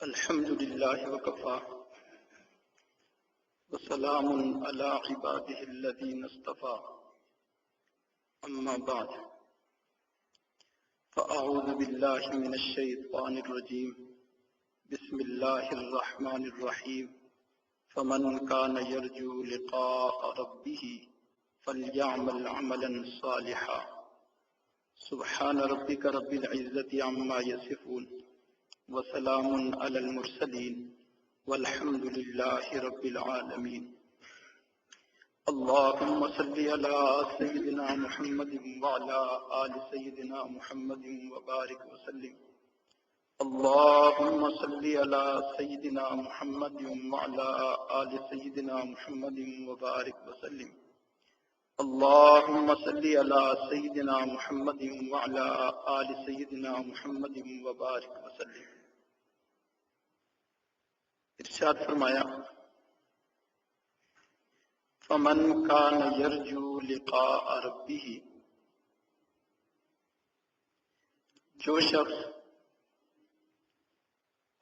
الحمد لله وكفى وسلام على عباده الذين اصطفى أما بعد فأعوذ بالله من الشيطان الرجيم بسم الله الرحمن الرحيم فمن كان يرجو لقاء ربه فليعمل عملا صالحا سبحان ربك رب العزة عما يصفون وسلام على المرسلين والحمد لله رب العالمين اللهم صل على سيدنا محمد وعلى آل سيدنا محمد وبارك وسلم اللهم صل على سيدنا محمد وعلى آل سيدنا محمد وبارك وسلم اللهم صل على سيدنا محمد وعلى آل سيدنا محمد وبارك وسلم. ارشاد فرمایا فمن کان یرجو لقاء ربہ، جو شخص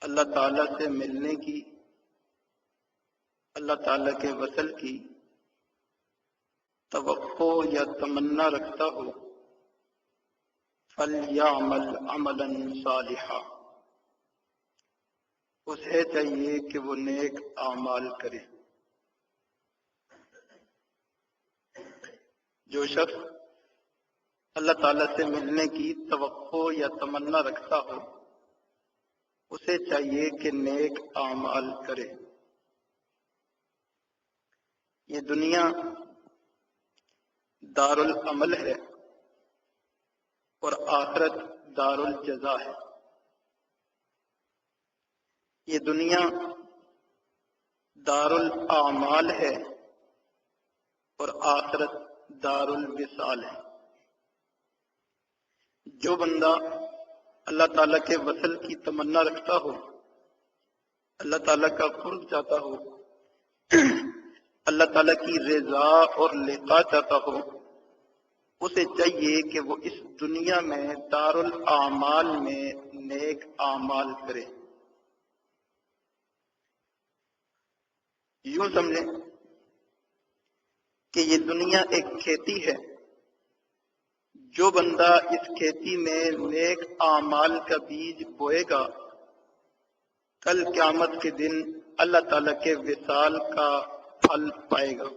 اللہ تعالی سے ملنے کی، اللہ تعالی کے وصل کی توقع یا تمنا رکھتا ہو، فلیعمل عملا صالحا، اسے چاہیے کہ وہ نیک اعمال کرے. جو شخص اللہ تعالیٰ سے ملنے کی توقع یا تمنا رکھتا ہو، اسے چاہیے کہ نیک اعمال کرے. یہ دنیا دار العمل ہے اور آخرت دار الجزا ہے. یہ دنیا دار الاعمال ہے اور آخرت دار الوصال ہے. جو بندہ اللہ تعالیٰ کے وصل کی تمنا رکھتا ہو، اللہ تعالیٰ کا قرب چاہتا ہو، اللہ تعالیٰ کی رضا اور لقاء چاہتا ہو، اسے چاہیے کہ وہ اس دنیا میں دار الاعمال میں نیک اعمال کرے. یوں سمجھیں کہ یہ دنیا ایک کھیتی ہے. جو بندہ اس کھیتی میں نیک اعمال کا بیج بوئے گا، کل قیامت کے دن اللہ تعالیٰ کے وصال کا پھل پائے گا.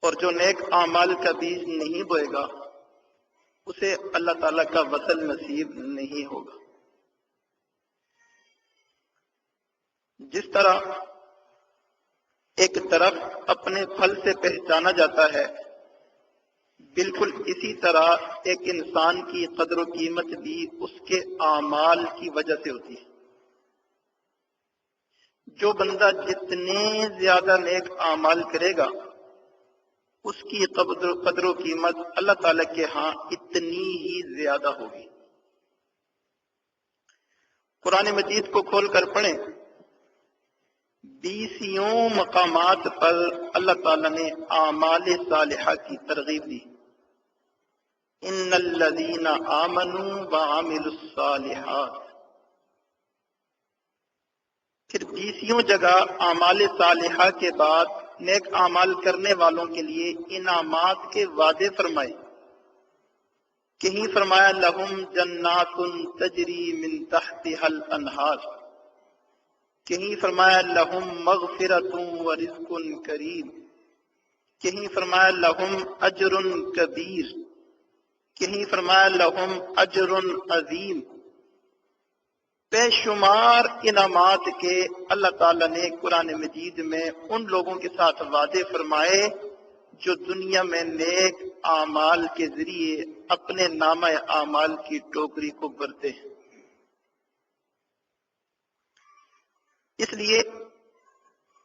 اور جو نیک اعمال کا بیج نہیں بوئے گا، اسے اللہ تعالیٰ کا وصل نصیب نہیں ہوگا. جس طرح ایک درخت اپنے پھل سے پہچانا جاتا ہے، بالکل اسی طرح ایک انسان کی قدر و قیمت بھی اس کے اعمال کی وجہ سے ہوتی ہے. جو بندہ جتنے زیادہ نیک اعمال کرے گا، اس کی قدر و قیمت اللہ تعالیٰ کے ہاں اتنی ہی زیادہ ہوگی. قرآن مجید کو کھول کر پڑھیں، 20 مقامات پر اللہ تعالیٰ نے اعمال صالحہ کی ترغیب دی. ان الذین آمنوا وعملوا الصالحات. پھر 20 جگہ اعمال صالحہ کے بعد نیک اعمال کرنے والوں کے لیے انعامات کے وعدے فرمائے. کہیں فرمایا لہم جنات تجری من تحتها الانہار، کہیں فرمایا لہم مغفرۃ ورزق کریم، کہیں فرمایا لہم اجر کبیر، کہیں فرمایا لہم اجر عظیم. بے شمار انعامات کے اللہ تعالیٰ نے قرآن مجید میں ان لوگوں کے ساتھ وعدے فرمائے جو دنیا میں نیک اعمال کے ذریعے اپنے نامہ اعمال کی ٹوکری کو بھرتے ہیں. اس لیے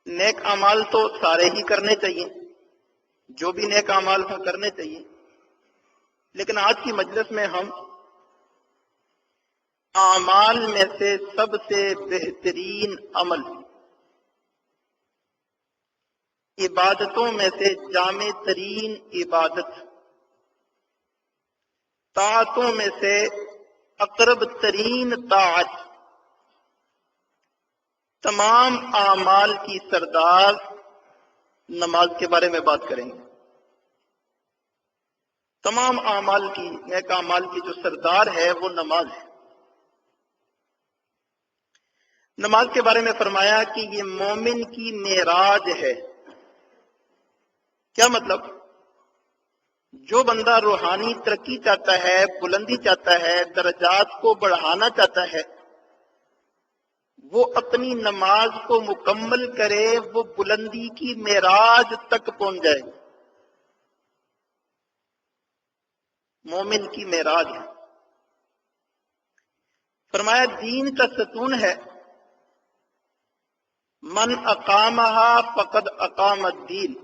نیک اعمال تو سارے ہی کرنے چاہیے، جو بھی نیک اعمال ہوں کرنے چاہیے. لیکن آج کی مجلس میں ہم اعمال میں سے سب سے بہترین عمل، عبادتوں میں سے جامع ترین عبادت، طاعتوں میں سے اقرب ترین طاعت، تمام اعمال کی سردار نماز کے بارے میں بات کریں گے۔ تمام اعمال کی، نیک اعمال کی جو سردار ہے وہ نماز ہے۔ نماز کے بارے میں فرمایا کہ یہ مومن کی معراج ہے۔ کیا مطلب؟ جو بندہ روحانی ترقی چاہتا ہے، بلندی چاہتا ہے، درجات کو بڑھانا چاہتا ہے، وہ اپنی نماز کو مکمل کرے، وہ بلندی کی معراج تک پہنچ جائے۔ مومن کی معراج ہے۔ فرمایا دین کا ستون ہے، من اقامہا فقد اقام الدین،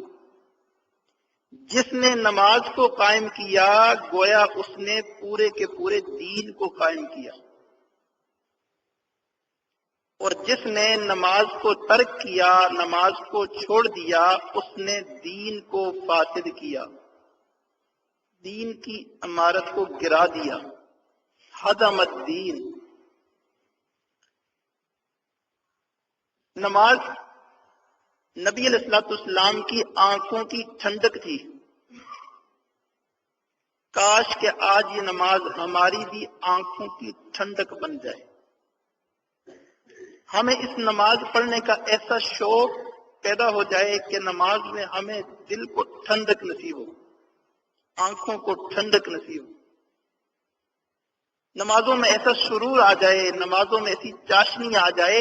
جس نے نماز کو قائم کیا گویا اس نے پورے کے پورے دین کو قائم کیا، اور جس نے نماز کو ترک کیا، نماز کو چھوڑ دیا، اس نے دین کو فاسد کیا، دین کی عمارت کو گرا دیا، ہدم الدین۔ نماز نبی علیہ الصلوۃ والسلام کی آنکھوں کی ٹھنڈک تھی۔ کاش کہ آج یہ نماز ہماری بھی آنکھوں کی ٹھنڈک بن جائے، ہمیں اس نماز پڑھنے کا ایسا شوق پیدا ہو جائے کہ نماز میں ہمیں دل کو ٹھنڈک نصیب ہو، آنکھوں کو ٹھنڈک نصیب ہو، نمازوں میں ایسا سرور آ جائے، نمازوں میں ایسی چاشنی آ جائے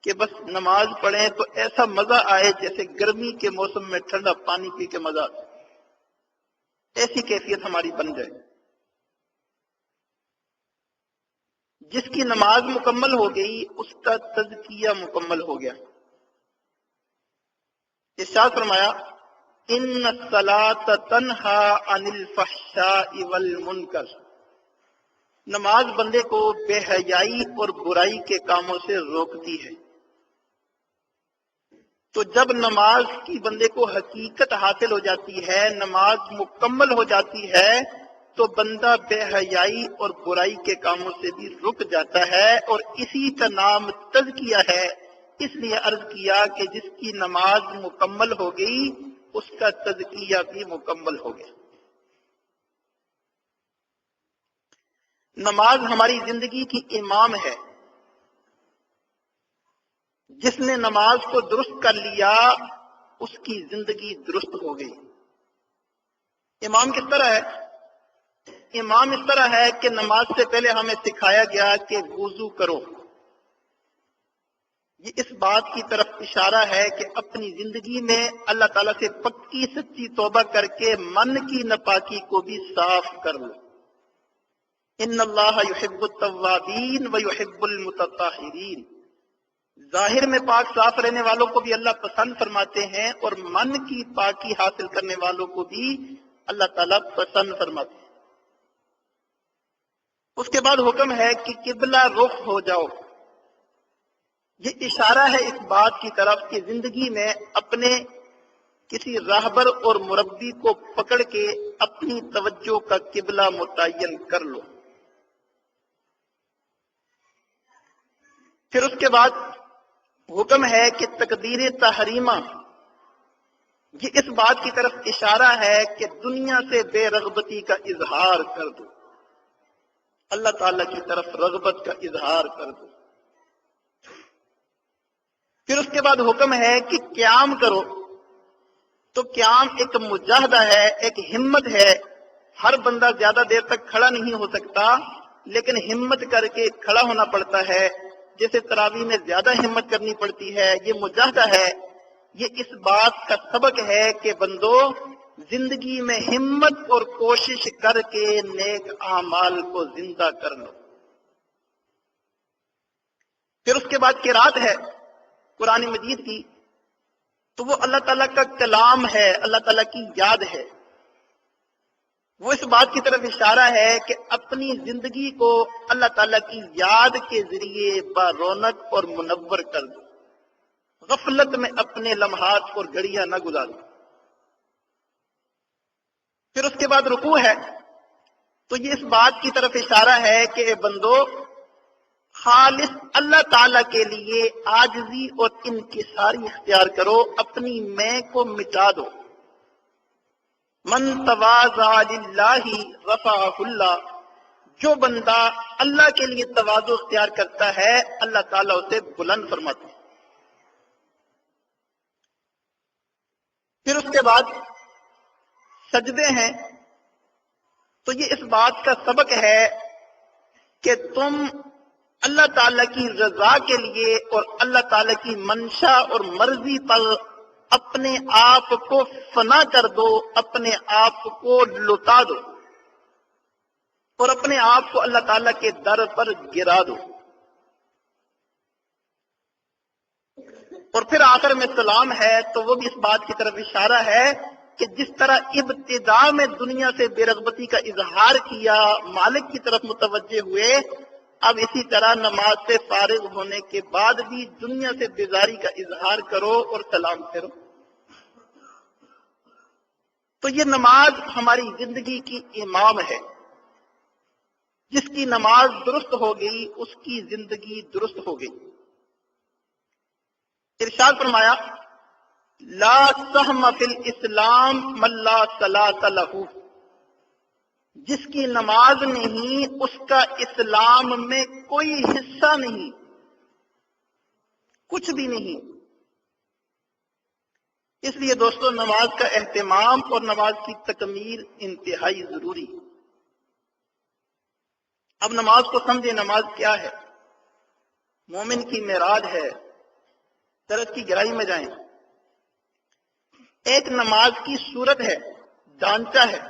کہ بس نماز پڑھیں تو ایسا مزہ آئے جیسے گرمی کے موسم میں ٹھنڈا پانی پی کے مزہ آتا، ایسی کیفیت ہماری بن جائے۔ جس کی نماز مکمل ہو گئی اس کا تزکیہ مکمل ہو گیا۔ ارشاد فرمایا ان الصلاۃ تنہا عن الفحشاء والمنکر، نماز بندے کو بے حیائی اور برائی کے کاموں سے روکتی ہے۔ تو جب نماز کی بندے کو حقیقت حاصل ہو جاتی ہے، نماز مکمل ہو جاتی ہے، تو بندہ بے حیائی اور برائی کے کاموں سے بھی رک جاتا ہے، اور اسی کا نام تزکیہ ہے۔ اس لیے عرض کیا کہ جس کی نماز مکمل ہو گئی اس کا تزکیہ بھی مکمل ہو گیا۔ نماز ہماری زندگی کی امام ہے۔ جس نے نماز کو درست کر لیا اس کی زندگی درست ہو گئی۔ امام کس طرح ہے؟ امام اس طرح ہے کہ نماز سے پہلے ہمیں سکھایا گیا کہ وضو کرو۔ یہ اس بات کی طرف اشارہ ہے کہ اپنی زندگی میں اللہ تعالیٰ سے پکی سچی توبہ کر کے من کی ناپاکی کو بھی صاف کر لو۔ ان اللہ یحب التوابین ویحب المتطہرین، ظاہر میں پاک صاف رہنے والوں کو بھی اللہ پسند فرماتے ہیں، اور من کی پاکی حاصل کرنے والوں کو بھی اللہ تعالیٰ پسند فرماتے ہیں۔ اس کے بعد حکم ہے کہ قبلہ رخ ہو جاؤ۔ یہ اشارہ ہے اس بات کی طرف کہ زندگی میں اپنے کسی راہبر اور مربی کو پکڑ کے اپنی توجہ کا قبلہ متعین کر لو۔ پھر اس کے بعد حکم ہے کہ تکبیر تحریمہ، یہ اس بات کی طرف اشارہ ہے کہ دنیا سے بے رغبتی کا اظہار کر دو، اللہ تعالیٰ کی طرف رغبت کا اظہار کر دو۔ پھر اس کے بعد حکم ہے کہ قیام کرو۔ تو قیام ایک مجاہدہ ہے، ایک ہمت ہے۔ ہر بندہ زیادہ دیر تک کھڑا نہیں ہو سکتا، لیکن ہمت کر کے کھڑا ہونا پڑتا ہے۔ جیسے تراویح میں زیادہ ہمت کرنی پڑتی ہے، یہ مجاہدہ ہے۔ یہ اس بات کا سبق ہے کہ بندو زندگی میں ہمت اور کوشش کر کے نیک اعمال کو زندہ کر لو۔ پھر اس کے بعد قرات ہے قرآن مجید کی، تو وہ اللہ تعالیٰ کا کلام ہے، اللہ تعالیٰ کی یاد ہے۔ وہ اس بات کی طرف اشارہ ہے کہ اپنی زندگی کو اللہ تعالیٰ کی یاد کے ذریعے برونق اور منور کر دو، غفلت میں اپنے لمحات اور گھڑیاں نہ گزارو۔ پھر اس کے بعد رکوع ہے، تو یہ اس بات کی طرف اشارہ ہے کہ اے بندو خالص اللہ تعالی کے لیے عاجزی اور انکساری اختیار کرو، اپنی میں کو مٹا دو۔ من تواضع للہ رفعہ اللہ، جو بندہ اللہ کے لیے تواضع اختیار کرتا ہے اللہ تعالیٰ اسے بلند فرماتا ہے۔ پھر اس کے بعد سجدے ہیں، تو یہ اس بات کا سبق ہے کہ تم اللہ تعالیٰ کی رضا کے لیے اور اللہ تعالیٰ کی منشا اور مرضی پر اپنے آپ کو فنا کر دو، اپنے آپ کو لٹا دو اور اپنے آپ کو اللہ تعالیٰ کے در پر گرا دو۔ اور پھر آخر میں سلام ہے، تو وہ بھی اس بات کی طرف اشارہ ہے کہ جس طرح ابتدا میں دنیا سے بے رغبتی کا اظہار کیا، مالک کی طرف متوجہ ہوئے، اب اسی طرح نماز سے فارغ ہونے کے بعد بھی دنیا سے بیزاری کا اظہار کرو اور سلام پھیرو۔ تو یہ نماز ہماری زندگی کی امام ہے، جس کی نماز درست ہو گئی اس کی زندگی درست ہو گئی۔ ارشاد فرمایا لا سہم فی الاسلام من لا صلاۃ لہ، جس کی نماز نہیں اس کا اسلام میں کوئی حصہ نہیں، کچھ بھی نہیں۔ اس لیے دوستو نماز کا اہتمام اور نماز کی تکمیل انتہائی ضروری ہے۔ اب نماز کو سمجھے، نماز کیا ہے؟ مومن کی معراج ہے، درجے کی گہرائی میں جائیں۔ ایک نماز کی صورت ہے، ڈھانچہ ہے۔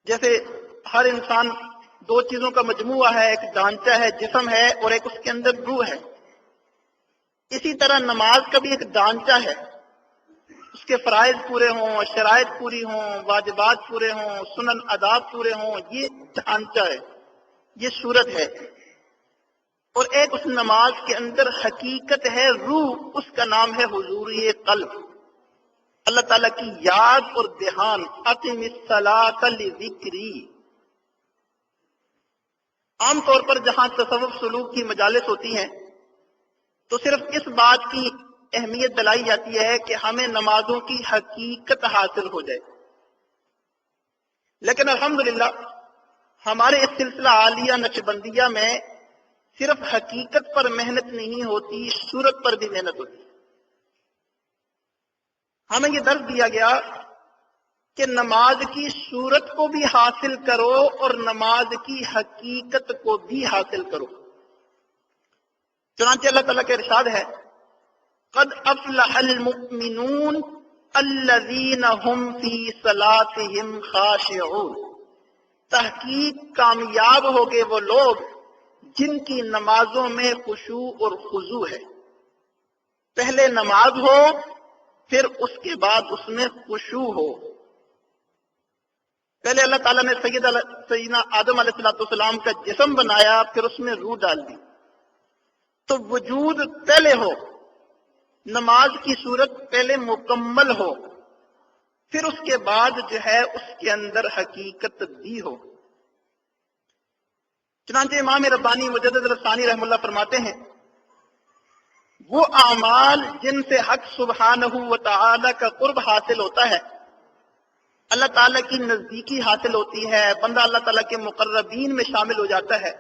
جیسے ہر انسان دو چیزوں کا مجموعہ ہے، ایک ڈھانچہ ہے، جسم ہے، اور ایک اس کے اندر روح ہے۔ اسی طرح نماز کا بھی ایک ڈھانچہ ہے، اس کے فرائض پورے ہوں، شرائط پوری ہوں، واجبات پورے ہوں، سنن آداب پورے ہوں، یہ ڈھانچہ ہے، یہ صورت ہے۔ اور ایک اس نماز کے اندر حقیقت ہے، روح، اس کا نام ہے حضوری قلب، اللہ تعالیٰ کی یاد اور دھیان۔ اقم الصلاۃ لذکری۔ عام طور پر جہاں تصوف سلوک کی مجالس ہوتی ہیں تو صرف اس بات کی اہمیت دلائی جاتی ہے کہ ہمیں نمازوں کی حقیقت حاصل ہو جائے، لیکن الحمدللہ ہمارے اس سلسلہ عالیہ نقشبندیہ میں صرف حقیقت پر محنت نہیں ہوتی، صورت پر بھی محنت ہوتی۔ ہمیں یہ درس دیا گیا کہ نماز کی صورت کو بھی حاصل کرو اور نماز کی حقیقت کو بھی حاصل کرو۔ چنانچہ اللہ تعالیٰ کا ارشاد ہے قد افلح المؤمنون الذین هم فی صلاتهم خاشعون، تحقیق کامیاب ہو گئے وہ لوگ جن کی نمازوں میں خشوع اور خضوع ہے۔ پہلے نماز ہو، پھر اس کے بعد اس میں خشوع ہو۔ پہلے اللہ تعالیٰ نے سیدنا آدم علیہ السلام کا جسم بنایا، پھر اس میں روح ڈال دی، تو وجود پہلے ہو، نماز کی صورت پہلے مکمل ہو، پھر اس کے بعد جو ہے اس کے اندر حقیقت بھی ہو۔ چنانچہ امام ربانی مجدد رسانی رحمہ اللہ فرماتے ہیں وہ اعمال جن سے حق سبحانہ و تعالی کا قرب حاصل ہوتا ہے، اللہ تعالیٰ کی نزدیکی حاصل ہوتی ہے، بندہ اللہ تعالیٰ کے مقربین میں شامل ہو جاتا ہے،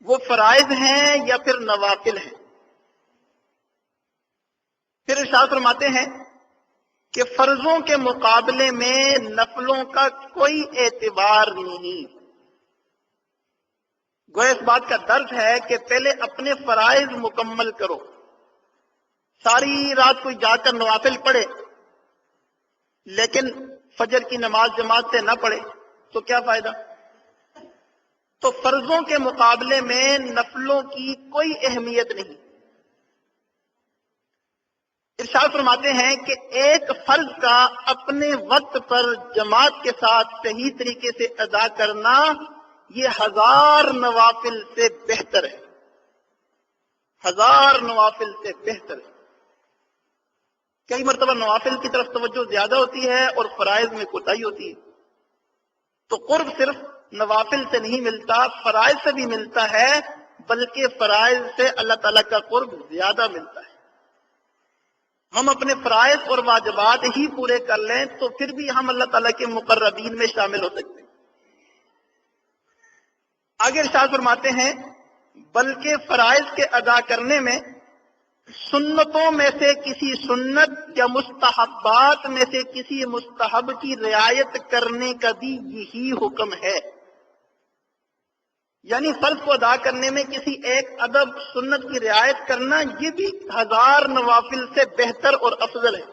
وہ فرائض ہیں یا پھر نوافل ہیں۔ پھر ارشاد فرماتے ہیں کہ فرضوں کے مقابلے میں نفلوں کا کوئی اعتبار نہیں۔ گویا اس بات کا درد ہے کہ پہلے اپنے فرائض مکمل کرو، ساری رات کوئی جا کر نوافل پڑھے لیکن فجر کی نماز جماعت سے نہ پڑھے تو کیا فائدہ؟ تو فرضوں کے مقابلے میں نفلوں کی کوئی اہمیت نہیں۔ ارشاد فرماتے ہیں کہ ایک فرض کا اپنے وقت پر جماعت کے ساتھ صحیح طریقے سے ادا کرنا یہ 1000 نوافل سے بہتر ہے، 1000 نوافل سے بہتر ہے۔ کئی مرتبہ نوافل کی طرف توجہ زیادہ ہوتی ہے اور فرائض میں کوتاہی ہوتی ہے۔ تو قرب صرف نوافل سے نہیں ملتا، فرائض سے بھی ملتا ہے، بلکہ فرائض سے اللہ تعالیٰ کا قرب زیادہ ملتا ہے۔ ہم اپنے فرائض اور واجبات ہی پورے کر لیں تو پھر بھی ہم اللہ تعالیٰ کے مقربین میں شامل ہو سکتے ہیں۔ آگے ارشاد فرماتے ہیں بلکہ فرائض کے ادا کرنے میں سنتوں میں سے کسی سنت یا مستحبات میں سے کسی مستحب کی رعایت کرنے کا بھی یہی حکم ہے۔ یعنی فرض کو ادا کرنے میں کسی ایک ادب سنت کی رعایت کرنا یہ بھی 1000 نوافل سے بہتر اور افضل ہے۔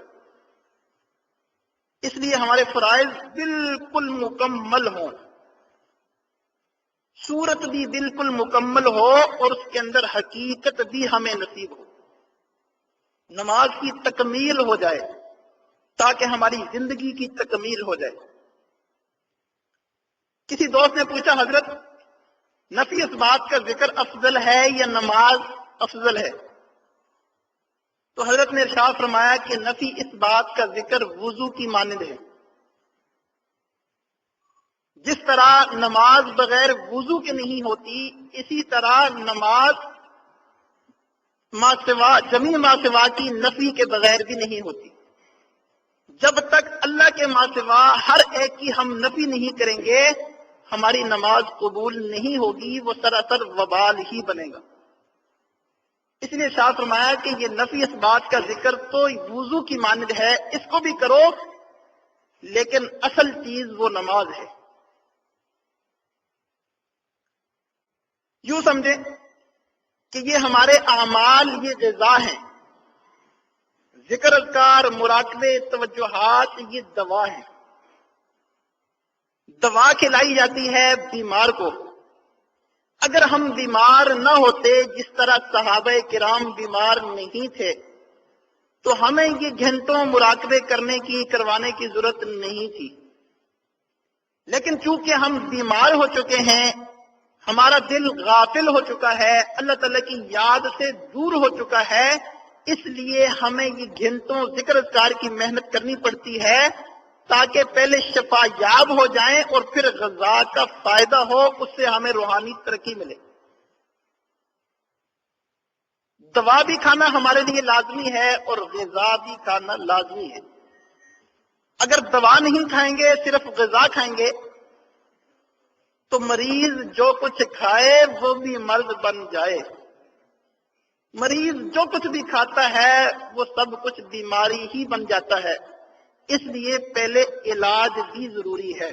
اس لیے ہمارے فرائض بالکل مکمل ہوں، صورت بھی بالکل مکمل ہو اور اس کے اندر حقیقت بھی ہمیں نصیب ہو، نماز کی تکمیل ہو جائے تاکہ ہماری زندگی کی تکمیل ہو جائے۔ کسی دوست نے پوچھا حضرت نفی اس بات کا ذکر افضل ہے یا نماز افضل ہے؟ تو حضرت نے ارشاد فرمایا کہ نفی اس بات کا ذکر وضو کی مانند ہے۔ جس طرح نماز بغیر وضو کے نہیں ہوتی، اسی طرح نماز جمیع ما سوا کی نفی کے بغیر بھی نہیں ہوتی۔ جب تک اللہ کے ما سوا ہر ایک کی ہم نفی نہیں کریں گے ہماری نماز قبول نہیں ہوگی، وہ سراسر وبال ہی بنے گا۔ اس لیے ارشاد فرمایا کہ یہ نفی اس بات کا ذکر تو وضو کی مانند ہے، اس کو بھی کرو لیکن اصل چیز وہ نماز ہے۔ یوں سمجھیں کہ یہ ہمارے اعمال یہ غذا ہیں، ذکر اذکار مراقبے توجہات یہ دوا ہیں۔ دوا کھلائی جاتی ہے بیمار کو۔ اگر ہم بیمار نہ ہوتے، جس طرح صحابہ کرام بیمار نہیں تھے، تو ہمیں یہ گھنٹوں مراقبے کروانے کی ضرورت نہیں تھی۔ لیکن چونکہ ہم بیمار ہو چکے ہیں، ہمارا دل غافل ہو چکا ہے، اللہ تعالیٰ کی یاد سے دور ہو چکا ہے، اس لیے ہمیں یہ گھنٹوں ذکر اذکار کی محنت کرنی پڑتی ہے تاکہ پہلے شفا یاب ہو جائیں اور پھر غذا کا فائدہ ہو، اس سے ہمیں روحانی ترقی ملے۔ دوا بھی کھانا ہمارے لیے لازمی ہے اور غذا بھی کھانا لازمی ہے۔ اگر دوا نہیں کھائیں گے، صرف غذا کھائیں گے، تو مریض جو کچھ کھائے وہ بھی مرض بن جائے۔ مریض جو کچھ بھی کھاتا ہے وہ سب کچھ بیماری ہی بن جاتا ہے۔ اس لیے پہلے علاج بھی ضروری ہے۔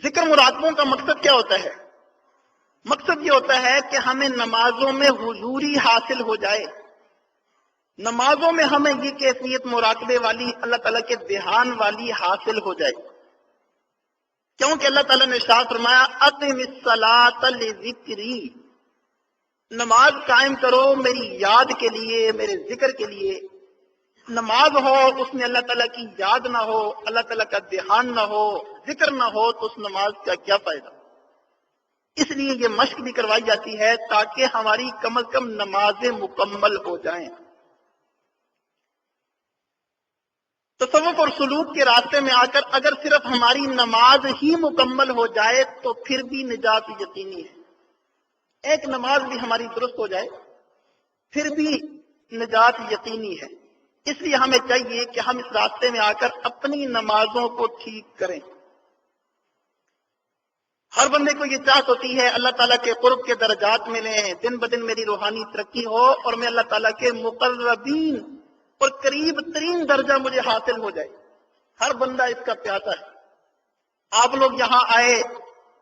ذکر مراقبوں کا مقصد کیا ہوتا ہے؟ مقصد یہ ہوتا ہے کہ ہمیں نمازوں میں حضوری حاصل ہو جائے، نمازوں میں ہمیں یہ کیفیت مراقبے والی، اللہ تعالیٰ کے دھیان والی حاصل ہو جائے۔ کیونکہ اللہ تعالیٰ نے ارشاد فرمایا اقم الصلاۃ لذکری، نماز قائم کرو میری یاد کے لیے، میرے ذکر کے لیے۔ نماز ہو اس میں اللہ تعالیٰ کی یاد نہ ہو، اللہ تعالیٰ کا دھیان نہ ہو، ذکر نہ ہو، تو اس نماز کا کیا فائدہ؟ اس لیے یہ مشق بھی کروائی جاتی ہے تاکہ ہماری کم از کم نمازیں مکمل ہو جائیں۔ تصوف اور سلوک کے راستے میں آ کر اگر صرف ہماری نماز ہی مکمل ہو جائے تو پھر بھی نجات یقینی ہے۔ ایک نماز بھی ہماری درست ہو جائے پھر بھی نجات یقینی ہے۔ اس لیے ہمیں چاہیے کہ ہم اس راستے میں آ کر اپنی نمازوں کو ٹھیک کریں۔ ہر بندے کو یہ چاہت ہوتی ہے اللہ تعالیٰ کے قرب کے درجات ملیں، دن بدن میری روحانی ترقی ہو اور میں اللہ تعالیٰ کے مقربین اور قریب ترین درجہ مجھے حاصل ہو جائے۔ ہر بندہ اس کا پیاسا ہے۔ آپ لوگ یہاں آئے،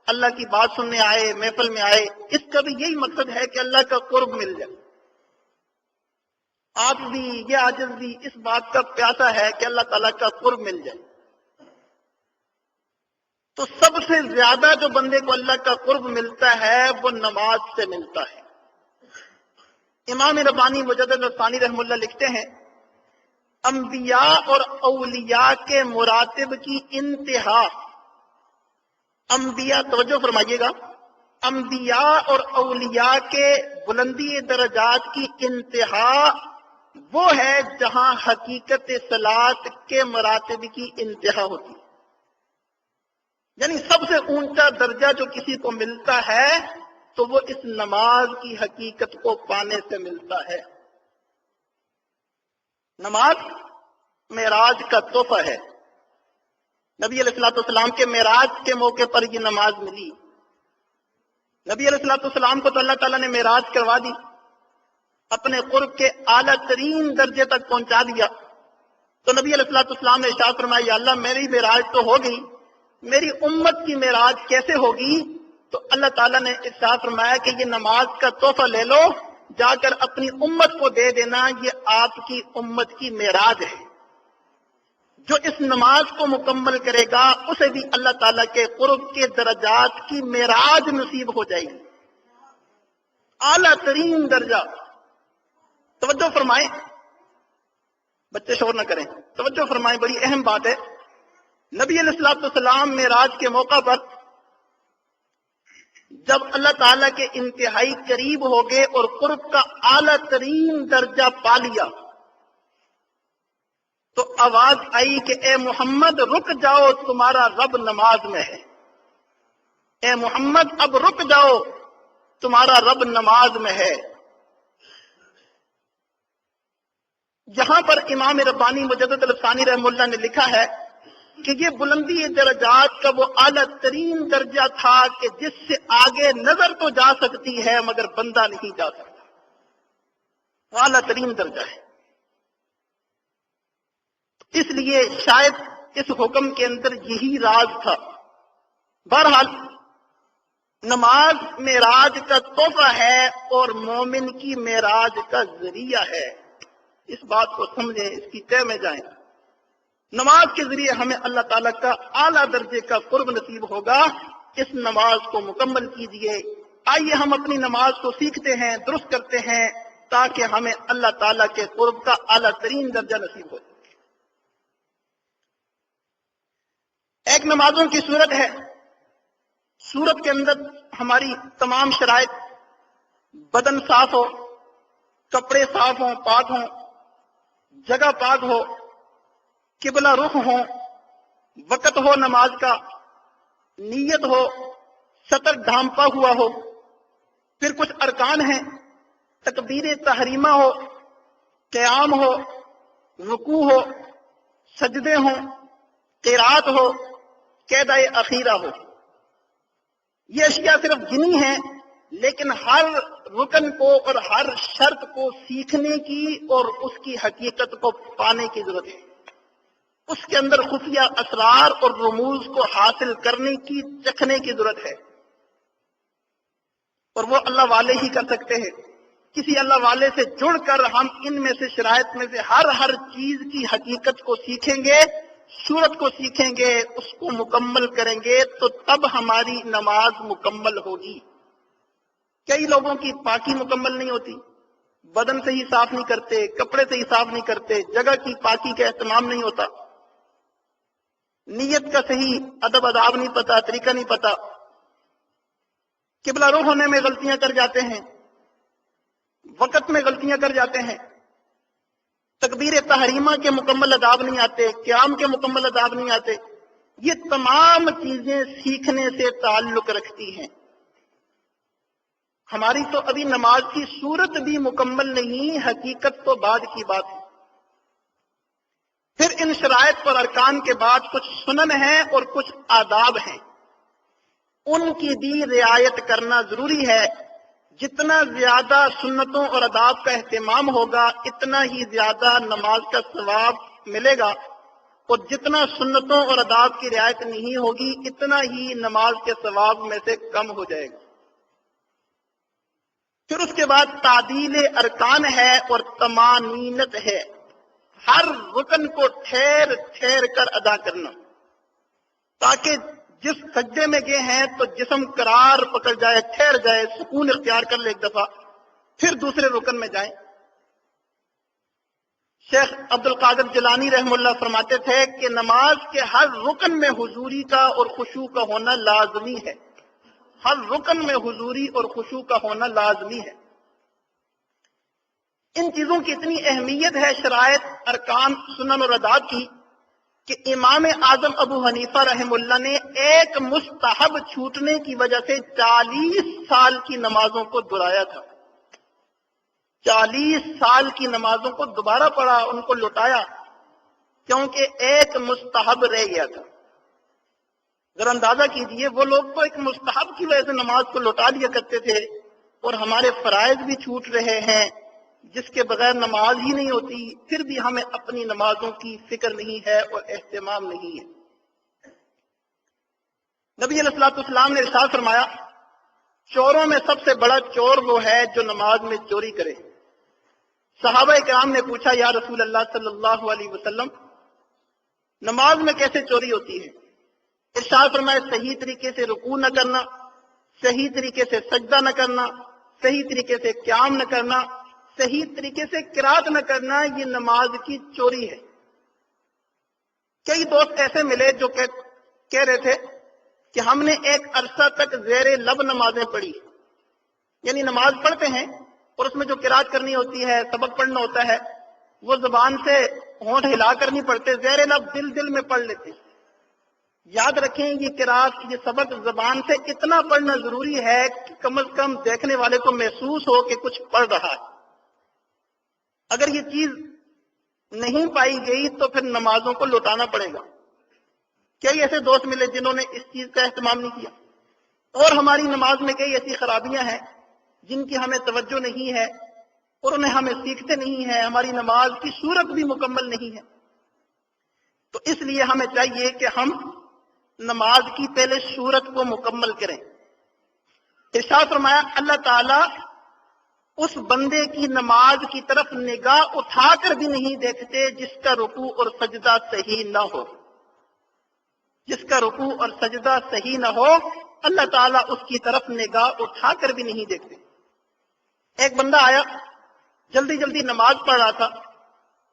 اللہ کی بات سننے آئے، محفل میں آئے، اس کا بھی یہی مقصد ہے کہ اللہ کا قرب مل جائے۔ آپ بھی یہ عاجز بھی اس بات کا پیاسا ہے کہ اللہ تعالیٰ کا قرب مل جائے۔ تو سب سے زیادہ جو بندے کو اللہ کا قرب ملتا ہے وہ نماز سے ملتا ہے۔ امام ربانی مجدد ثانی رحمہ اللہ لکھتے ہیں انبیاء اور اولیاء کے مراتب کی انتہا، انبیاء توجہ فرمائیے گا، انبیاء اور اولیاء کے بلندی درجات کی انتہا وہ ہے جہاں حقیقت صلاۃ کے مراتب کی انتہا ہوتی ہے۔ یعنی سب سے اونچا درجہ جو کسی کو ملتا ہے تو وہ اس نماز کی حقیقت کو پانے سے ملتا ہے۔ نماز معراج کا تحفہ ہے۔ نبی علیہ الصلوۃ والسلام کے معراج کے موقع پر یہ نماز ملی۔ نبی علیہ الصلوۃ والسلام کو تو اللہ تعالیٰ نے معراج کروا دی، اپنے قرب کے اعلیٰ ترین درجے تک پہنچا دیا۔ تو نبی علیہ الصلوۃ والسلام نے ارشاد فرمایا، یا اللہ میری معراج تو ہو گئی، میری امت کی معراج کیسے ہوگی؟ تو اللہ تعالیٰ نے ارشاد فرمایا کہ یہ نماز کا تحفہ لے لو، جا کر اپنی امت کو دے دینا، یہ آپ کی امت کی معراج ہے۔ جو اس نماز کو مکمل کرے گا اسے بھی اللہ تعالیٰ کے قرب کے درجات کی معراج نصیب ہو جائے گی، اعلیٰ ترین درجہ۔ توجہ فرمائیں، بچے شور نہ کریں، توجہ فرمائیں، بڑی اہم بات ہے۔ نبی علیہ الصلوۃ والسلام معراج کے موقع پر جب اللہ تعالیٰ کے انتہائی قریب ہو گئے اور قرب کا اعلیٰ ترین درجہ پا لیا تو آواز آئی کہ اے محمد رک جاؤ، تمہارا رب نماز میں ہے۔ اے محمد اب رک جاؤ، تمہارا رب نماز میں ہے۔ یہاں پر امام ربانی مجدد الافسانی رحمہ اللہ نے لکھا ہے کہ یہ بلندی درجات کا وہ اعلیٰ ترین درجہ تھا کہ جس سے آگے نظر تو جا سکتی ہے مگر بندہ نہیں جا سکتا، اعلیٰ ترین درجہ ہے۔ اس لیے شاید اس حکم کے اندر یہی راز تھا۔ بہرحال نماز معراج کا تحفہ ہے اور مومن کی معراج کا ذریعہ ہے۔ اس بات کو سمجھیں، اس کی تہ میں جائیں۔ نماز کے ذریعے ہمیں اللہ تعالیٰ کا اعلیٰ درجے کا قرب نصیب ہوگا۔ اس نماز کو مکمل کیجیے۔ آئیے ہم اپنی نماز کو سیکھتے ہیں، درست کرتے ہیں، تاکہ ہمیں اللہ تعالیٰ کے قرب کا اعلیٰ ترین درجہ نصیب ہو۔ ایک نمازوں کی صورت ہے، صورت کے اندر ہماری تمام شرائط، بدن صاف ہو، کپڑے صاف ہوں، پاک ہوں، جگہ پاک ہو، قبلہ رخ ہو، وقت ہو نماز کا، نیت ہو، سطر ڈھانپا ہوا ہو۔ پھر کچھ ارکان ہیں، تکبیر تحریمہ ہو، قیام ہو، رکوع ہو، سجدے ہوں، قرات ہو، قیدہ اخیرہ ہو۔ یہ اشیاء صرف گنی ہیں، لیکن ہر رکن کو اور ہر شرط کو سیکھنے کی اور اس کی حقیقت کو پانے کی ضرورت ہے۔ اس کے اندر خفیہ اسرار اور رموز کو حاصل کرنے کی، چکھنے کی ضرورت ہے، اور وہ اللہ والے ہی کر سکتے ہیں۔ کسی اللہ والے سے جڑ کر ہم ان میں سے شرائط میں سے ہر چیز کی حقیقت کو سیکھیں گے، صورت کو سیکھیں گے، اس کو مکمل کریں گے، تو تب ہماری نماز مکمل ہوگی۔ کئی لوگوں کی پاکی مکمل نہیں ہوتی، بدن سے ہی صاف نہیں کرتے، کپڑے سے ہی صاف نہیں کرتے، جگہ کی پاکی کا اہتمام نہیں ہوتا، نیت کا صحیح ادب آداب نہیں پتا، طریقہ نہیں پتا، قبلہ رخ ہونے میں غلطیاں کر جاتے ہیں، وقت میں غلطیاں کر جاتے ہیں، تکبیر تحریمہ کے مکمل آداب نہیں آتے، قیام کے مکمل آداب نہیں آتے۔ یہ تمام چیزیں سیکھنے سے تعلق رکھتی ہیں۔ ہماری تو ابھی نماز کی صورت بھی مکمل نہیں، حقیقت تو بعد کی بات ہے۔ پھر ان شرائط پر ارکان کے بعد کچھ سنن ہیں اور کچھ آداب ہیں، ان کی بھی رعایت کرنا ضروری ہے۔ جتنا زیادہ سنتوں اور آداب کا اہتمام ہوگا اتنا ہی زیادہ نماز کا ثواب ملے گا، اور جتنا سنتوں اور آداب کی رعایت نہیں ہوگی اتنا ہی نماز کے ثواب میں سے کم ہو جائے گا۔ پھر اس کے بعد تعدیل ارکان ہے اور طمانینت ہے، ہر رکن کو ٹھہر ٹھہر کر ادا کرنا، تاکہ جس سجدے میں گئے ہیں تو جسم قرار پکڑ جائے، ٹھہر جائے، سکون اختیار کر لے ایک دفعہ، پھر دوسرے رکن میں جائیں۔ شیخ عبد القادر جیلانی رحمہ اللہ فرماتے تھے کہ نماز کے ہر رکن میں حضوری کا اور خشوع کا ہونا لازمی ہے، ہر رکن میں حضوری اور خشوع کا ہونا لازمی ہے۔ ان چیزوں کی اتنی اہمیت ہے شرائط، ارکان، سنن اور آداب کی، کہ امام اعظم ابو حنیفہ رحم اللہ نے ایک مستحب چھوٹنے کی وجہ سے 40 سال کی نمازوں کو دہرایا تھا. 40 سال کی نمازوں کو دوبارہ پڑھا، ان کو لوٹایا، کیونکہ ایک مستحب رہ گیا تھا. ذرا اندازہ کیجئے، وہ لوگ تو ایک مستحب کی وجہ سے نماز کو لوٹا لیا کرتے تھے، اور ہمارے فرائض بھی چھوٹ رہے ہیں جس کے بغیر نماز ہی نہیں ہوتی، پھر بھی ہمیں اپنی نمازوں کی فکر نہیں ہے اور اہتمام نہیں ہے. نبی علیہ الصلوۃ والسلام نے ارشاد فرمایا، چوروں میں سب سے بڑا چور وہ ہے جو نماز میں چوری کرے. صحابہ کرام نے پوچھا، یا رسول اللہ صلی اللہ علیہ وسلم، نماز میں کیسے چوری ہوتی ہے؟ ارشاد فرمایا، صحیح طریقے سے رکوع نہ کرنا، صحیح طریقے سے سجدہ نہ کرنا، صحیح طریقے سے قیام نہ کرنا، صحیح طریقے سے قرات نہ کرنا، یہ نماز کی چوری ہے. کئی دوست ایسے ملے جو کہہ رہے تھے کہ ہم نے ایک عرصہ تک زیر لب نمازیں پڑھی، یعنی نماز پڑھتے ہیں اور اس میں جو قرات کرنی ہوتی ہے، سبق پڑھنا ہوتا ہے، وہ زبان سے ہونٹ ہلا کر نہیں پڑھتے، زیر لب دل میں پڑھ لیتے. یاد رکھیں، یہ قرات، یہ سبق زبان سے اتنا پڑھنا ضروری ہے کہ کم از کم دیکھنے والے کو محسوس ہو کہ کچھ پڑھ رہا ہے. اگر یہ چیز نہیں پائی گئی تو پھر نمازوں کو لوٹانا پڑے گا. کئی ایسے دوست ملے جنہوں نے اس چیز کا اہتمام نہیں کیا، اور ہماری نماز میں کئی ایسی خرابیاں ہیں جن کی ہمیں توجہ نہیں ہے اور انہیں ہمیں سیکھتے نہیں ہیں. ہماری نماز کی صورت بھی مکمل نہیں ہے. تو اس لیے ہمیں چاہیے کہ ہم نماز کی پہلے صورت کو مکمل کریں. ارشاد فرمایا، اللہ تعالیٰ اس بندے کی نماز کی طرف نگاہ اٹھا کر بھی نہیں دیکھتے جس کا رکوع اور سجدہ صحیح نہ ہو. جس کا رکوع اور سجدہ صحیح نہ ہو، اللہ تعالیٰ اس کی طرف نگاہ اٹھا کر بھی نہیں دیکھتے. ایک بندہ آیا، جلدی جلدی نماز پڑھ رہا تھا.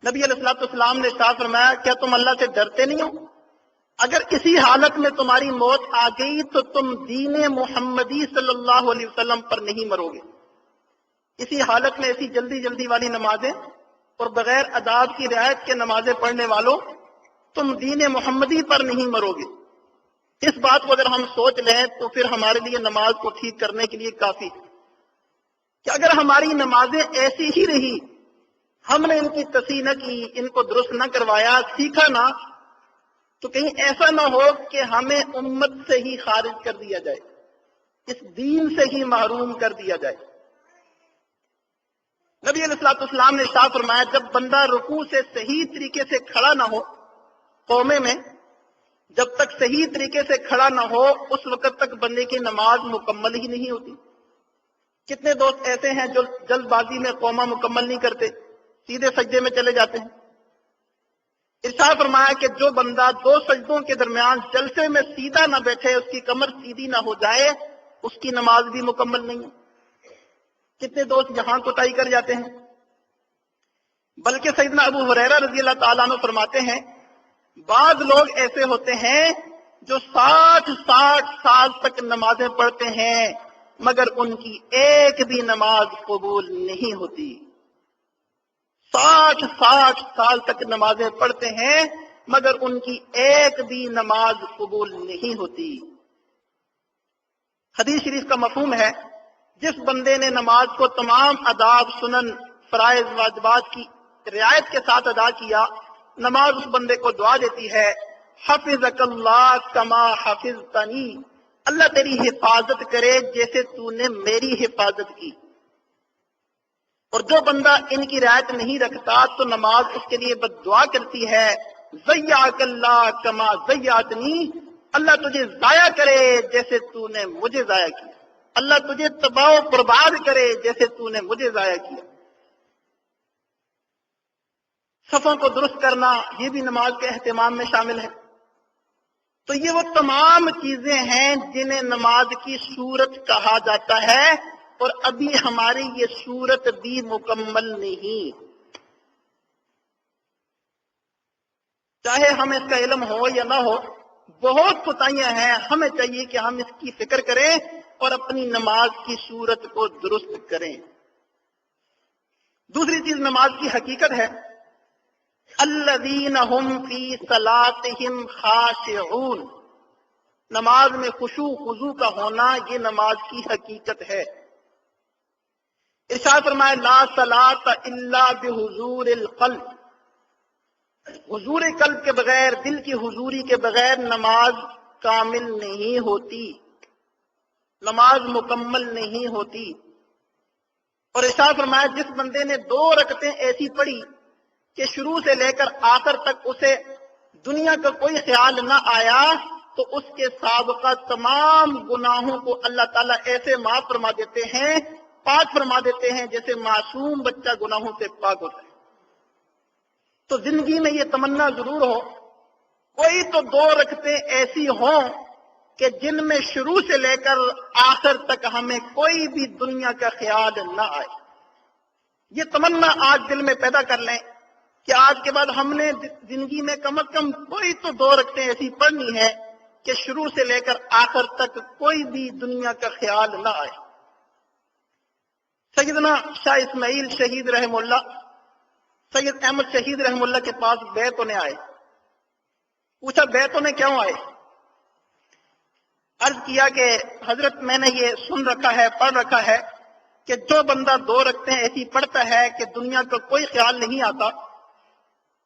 نبی علیہ الصلوۃ والسلام نے ارشاد فرمایا، کیا تم اللہ سے ڈرتے نہیں ہو؟ اگر اسی حالت میں تمہاری موت آ گئی تو تم دین محمدی صلی اللہ علیہ وسلم پر نہیں مرو گے. اسی حالت میں ایسی جلدی جلدی والی نمازیں اور بغیر آداب کی رعایت کے نمازیں پڑھنے والوں، تم دین محمدی پر نہیں مرو گے. اس بات کو اگر ہم سوچ لیں تو پھر ہمارے لیے نماز کو ٹھیک کرنے کے لیے کافی کہ اگر ہماری نمازیں ایسی ہی رہی، ہم نے ان کی تصحیح نہ کی، ان کو درست نہ کروایا، سیکھا نہ، تو کہیں ایسا نہ ہو کہ ہمیں امت سے ہی خارج کر دیا جائے، اس دین سے ہی محروم کر دیا جائے. نبی علیہ الصلوۃ والسلام نے ارشاد فرمایا، جب بندہ رکوع سے صحیح طریقے سے کھڑا نہ ہو، قومے میں جب تک صحیح طریقے سے کھڑا نہ ہو، اس وقت تک بندے کی نماز مکمل ہی نہیں ہوتی. کتنے دوست ایسے ہیں جو جلد بازی میں قومہ مکمل نہیں کرتے، سیدھے سجدے میں چلے جاتے ہیں. ارشاد فرمایا کہ جو بندہ دو سجدوں کے درمیان جلسے میں سیدھا نہ بیٹھے، اس کی کمر سیدھی نہ ہو جائے، اس کی نماز بھی مکمل نہیں ہے. کتنے دوست یہاں کوتاہی کر جاتے ہیں. بلکہ سیدنا ابو ہریرہ رضی اللہ تعالیٰ عنہ فرماتے ہیں، بعض لوگ ایسے ہوتے ہیں جو 60 سال تک نمازیں پڑھتے ہیں مگر ان کی ایک بھی نماز قبول نہیں ہوتی. 60 سال تک نمازیں پڑھتے ہیں مگر ان کی ایک بھی نماز قبول نہیں ہوتی. حدیث شریف کا مفہوم ہے، جس بندے نے نماز کو تمام آداب، سنن، فرائض، واجبات کی رعایت کے ساتھ ادا کیا، نماز اس بندے کو دعا دیتی ہے، حفظک اللہ کما حفظتنی، اللہ تیری حفاظت کرے جیسے تو نے میری حفاظت کی. اور جو بندہ ان کی رعایت نہیں رکھتا تو نماز اس کے لیے بد دعا کرتی ہے، ضیعک اللہ کما ضیعتنی، اللہ تجھے ضائع کرے جیسے تو نے مجھے ضائع کیا، اللہ تجھے تباہ و برباد کرے جیسے تو نے مجھے ضائع کیا. صفوں کو درست کرنا یہ بھی نماز کے اہتمام میں شامل ہے. تو یہ وہ تمام چیزیں ہیں جنہیں نماز کی صورت کہا جاتا ہے، اور ابھی ہماری یہ صورت بھی مکمل نہیں. چاہے ہمیں اس کا علم ہو یا نہ ہو، بہت کوتاہیاں ہیں. ہمیں چاہیے کہ ہم اس کی فکر کریں اور اپنی نماز کی صورت کو درست کریں. دوسری چیز نماز کی حقیقت ہے. الذین هم فی صلاتہم خاشعون، نماز میں خشوع خضوع کا ہونا یہ نماز کی حقیقت ہے۔ ارشاد فرمائے لا صلاۃ الا بحضور القلب، حضور قلب کے بغیر، دل کی حضوری کے بغیر نماز کامل نہیں ہوتی، نماز مکمل نہیں ہوتی۔ اور ارشاد فرمایا جس بندے نے 2 رکعتیں ایسی پڑھی کہ شروع سے لے کر آخر تک اسے دنیا کا کوئی خیال نہ آیا، تو اس کے سابقہ تمام گناہوں کو اللہ تعالیٰ ایسے معاف فرما دیتے ہیں، پاک فرما دیتے ہیں جیسے معصوم بچہ گناہوں سے پاک ہوتا ہے۔ تو زندگی میں یہ تمنا ضرور ہو، کوئی تو 2 رکعتیں ایسی ہوں کہ جن میں شروع سے لے کر آخر تک ہمیں کوئی بھی دنیا کا خیال نہ آئے۔ یہ تمنا آج دل میں پیدا کر لیں کہ آج کے بعد ہم نے زندگی میں کم از کم کوئی تو 2 رکعتیں ایسی پڑھنی ہے کہ شروع سے لے کر آخر تک کوئی بھی دنیا کا خیال نہ آئے۔ سیدنا شاہ اسماعیل شہید رحم اللہ، سید احمد شہید رحم اللہ کے پاس بیت ہونے آئے۔ پوچھا بیت ہونے کیوں آئے؟ عرض کیا کہ حضرت میں نے یہ سن رکھا ہے، پڑھ رکھا ہے کہ جو بندہ 2 رکعتیں ایسی پڑھتا ہے کہ دنیا کا کوئی خیال نہیں آتا،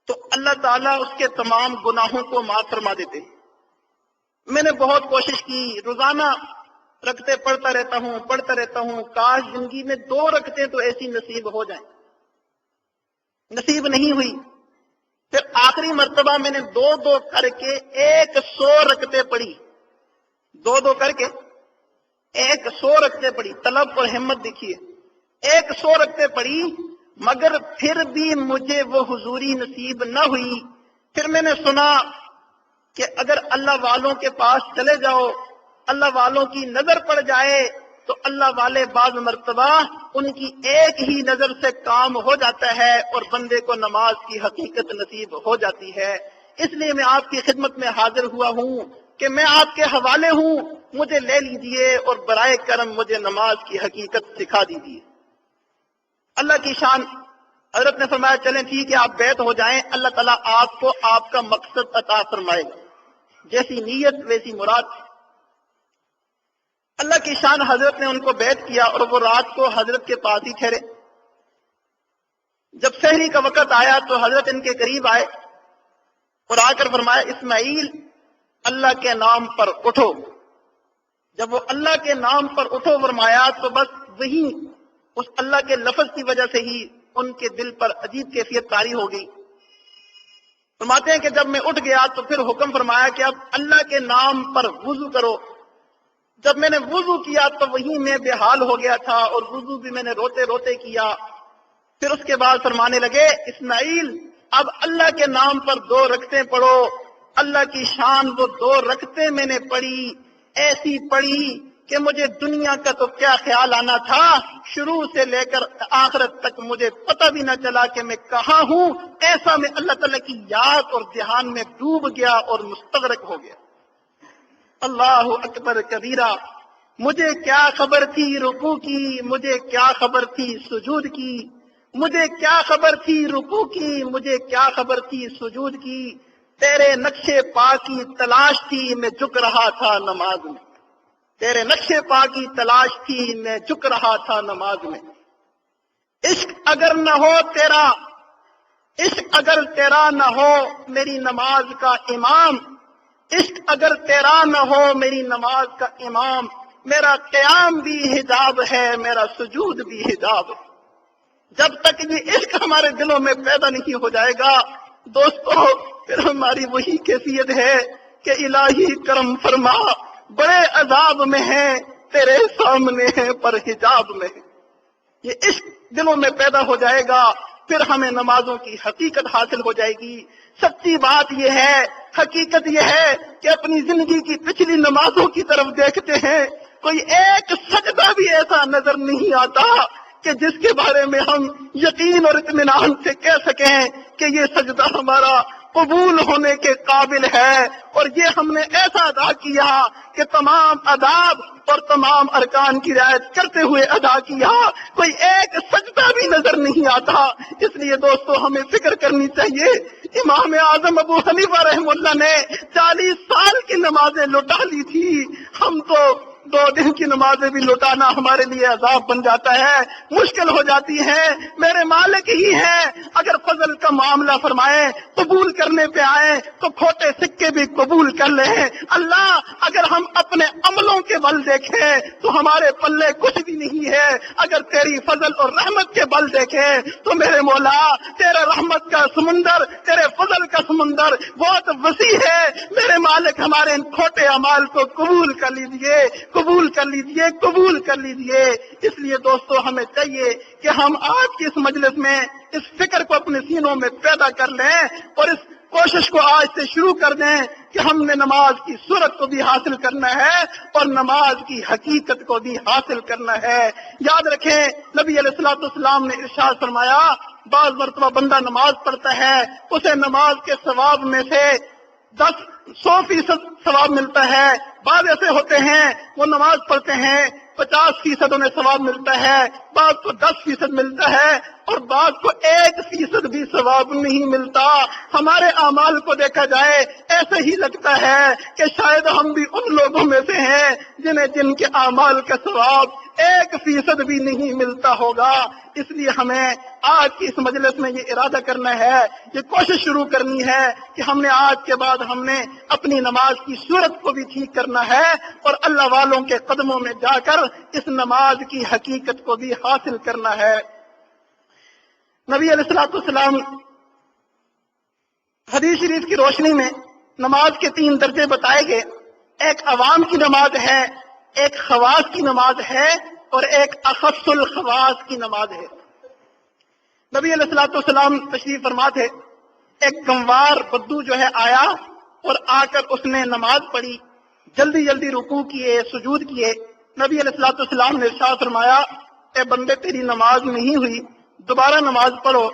تو اللہ تعالیٰ اس کے تمام گناہوں کو معاف فرما دیتے۔ میں نے بہت کوشش کی، روزانہ رکعتیں پڑھتا رہتا ہوں، کاش زندگی میں 2 رکعتیں تو ایسی نصیب ہو جائیں، نصیب نہیں ہوئی۔ پھر آخری مرتبہ میں نے 2 کر کے 100 رکعتیں پڑھی، 2 کر کے 100 رکعتیں پڑھی۔ طلب اور ہمت دیکھیے، 100 رکعتیں پڑھی، مگر پھر بھی مجھے وہ حضوری نصیب نہ ہوئی۔ پھر میں نے سنا کہ اگر اللہ والوں کے پاس چلے جاؤ، اللہ والوں کی نظر پڑ جائے تو اللہ والے بعض مرتبہ ان کی ایک ہی نظر سے کام ہو جاتا ہے اور بندے کو نماز کی حقیقت نصیب ہو جاتی ہے۔ اس لیے میں آپ کی خدمت میں حاضر ہوا ہوں کہ میں آپ کے حوالے ہوں، مجھے لے لیجئے اور برائے کرم مجھے نماز کی حقیقت سکھا دیجئے۔ اللہ کی شان، حضرت نے فرمایا چلیں ٹھیک ہے آپ بیت ہو جائیں، اللہ تعالیٰ آپ کو آپ کا مقصد عطا فرمائے گا، جیسی نیت ویسی مراد۔ اللہ کی شان، حضرت نے ان کو بیعت کیا اور وہ رات کو حضرت کے پاس ہی ٹھہرے۔ جب سحری کا وقت آیا تو حضرت ان کے قریب آئے اور آ کر فرمایا اسماعیل اللہ کے نام پر اٹھو۔ جب وہ اللہ کے نام پر اٹھو فرمایا تو بس وہی اس اللہ کے لفظ کی وجہ سے ہی ان کے دل پر عجیب کیفیت طاری ہو گئی۔ فرماتے ہیں کہ جب میں اٹھ گیا تو پھر حکم فرمایا کہ اب اللہ کے نام پر وضو کرو۔ جب میں نے وضو کیا تو وہی میں بے حال ہو گیا تھا اور وضو بھی میں نے روتے روتے کیا۔ پھر اس کے بعد فرمانے لگے اسماعیل اب اللہ کے نام پر 2 رکعتیں پڑھو۔ اللہ کی شان، وہ 2 رکعتیں میں نے پڑھی، ایسی پڑھی کہ مجھے دنیا کا تو کیا خیال آنا تھا، شروع سے لے کر آخرت تک مجھے پتہ بھی نہ چلا کہ میں کہاں ہوں۔ ایسا میں اللہ تعالیٰ کی یاد اور دھیان میں ڈوب گیا اور مستغرق ہو گیا۔ اللہ اکبر کبیرہ، مجھے کیا خبر تھی رکوع کی، مجھے کیا خبر تھی سجود کی، مجھے کیا خبر تھی رکوع کی، مجھے کیا خبر تھی سجود کی۔ تیرے نقشے پا کی تلاش تھی میں جھک رہا تھا نماز میں، تیرے نقشے پا کی تلاش تھی میں جھک رہا تھا نماز میں۔ عشق اگر نہ ہو تیرا، عشق اگر تیرا نہ ہو میری نماز کا امام، عشق اگر تیرا نہ ہو میری نماز کا امام، میرا قیام بھی حجاب ہے، میرا سجود بھی حجاب ہے۔ جب تک یہ عشق ہمارے دلوں میں پیدا نہیں ہو جائے گا دوستو، پھر ہماری وہی کیفیت ہے کہ الہی کرم فرما، بڑے عذاب میں ہیں تیرے سامنے ہیں پر حجاب میں ہے۔ یہ عشق دلوں میں پیدا ہو جائے گا، پھر ہمیں نمازوں کی حقیقت حاصل ہو جائے گی۔ سچی بات یہ ہے، حقیقت یہ ہے کہ اپنی زندگی کی پچھلی نمازوں کی طرف دیکھتے ہیں، کوئی ایک سجدہ بھی ایسا نظر نہیں آتا کہ جس کے بارے میں ہم یقین اور اطمینان سے کہہ سکیں کہ یہ سجدہ ہمارا قبول ہونے کے قابل ہے، اور یہ ہم نے ایسا ادا کیا کہ تمام آداب اور تمام ارکان کی رعایت کرتے ہوئے ادا کیا، کوئی ایک سجدہ بھی نظر نہیں آتا۔ اس لیے دوستو ہمیں فکر کرنی چاہیے، امام اعظم ابو حنیفہ رحمہ اللہ نے 40 سال کی نمازیں لوٹا لی تھی، ہم تو 2 دن کی نمازیں بھی لوٹانا ہمارے لیے عذاب بن جاتا ہے، مشکل ہو جاتی ہے۔ میرے مالک ہی ہے، اگر فضل کا معاملہ فرمائے قبول کرنے پہ آئے تو کھوٹے سکے بھی قبول کر لیں۔ اللہ اگر ہم اپنے عملوں کے بل دیکھیں تو ہمارے پلے کچھ بھی نہیں ہے، اگر تیری فضل اور رحمت کے بل دیکھیں تو میرے مولا تیرے رحمت کا سمندر، تیرے فضل کا سمندر بہت وسیع ہے۔ میرے مالک ہمارے ان کھوٹے اعمال کو قبول کر لیجئے، قبول کر لیجئے، قبول کر لیجئے۔ اس لیے دوستو ہمیں چاہیے کہ ہم آج کی اس مجلس میں اس فکر کو اپنے سینوں میں پیدا کر لیں اور اس کوشش کو آج سے شروع کر دیں کہ ہم نے نماز کی صورت کو بھی حاصل کرنا ہے اور نماز کی حقیقت کو بھی حاصل کرنا ہے۔ یاد رکھیں نبی علیہ الصلوۃ والسلام نے ارشاد فرمایا، بعض مرتبہ بندہ نماز پڑھتا ہے، اسے نماز کے ثواب میں سے 100% ثواب ملتا ہے، بعض ایسے ہوتے ہیں وہ نماز پڑھتے ہیں 50% انہیں ثواب ملتا ہے، بعض کو 10% ملتا ہے اور بعض کو 1% بھی ثواب نہیں ملتا۔ ہمارے اعمال کو دیکھا جائے ایسے ہی لگتا ہے کہ شاید ہم بھی ان لوگوں میں سے ہیں جن کے اعمال کا ثواب 1% بھی نہیں ملتا ہوگا۔ اس لیے ہمیں آج کی اس مجلس میں یہ ارادہ کرنا ہے، یہ کوشش شروع کرنی ہے کہ ہم نے آج کے بعد ہم نے اپنی نماز کی صورت کو بھی ٹھیک کرنا ہے اور اللہ والوں کے قدموں میں جا کر اس نماز کی حقیقت کو بھی حاصل کرنا ہے۔ نبی علیہ الصلوۃ والسلام حدیث شریف کی روشنی میں نماز کے 3 درجے بتائے گئے، ایک عوام کی نماز ہے، ایک خواص کی نماز ہے اور ایک اخص الخواص کی نماز ہے۔ نبی علیہ الصلوۃ والسلام تشریف فرما تھے، ایک گنوار بدو جو ہے آیا اور آ کر اس نے نماز پڑھی، جلدی جلدی رکوع کیے، سجود کیے۔ نبی علیہ الصلوۃ والسلام نے ارشاد فرمایا، اے بندے تیری نماز نہیں ہوئی، دوبارہ نماز پڑھو۔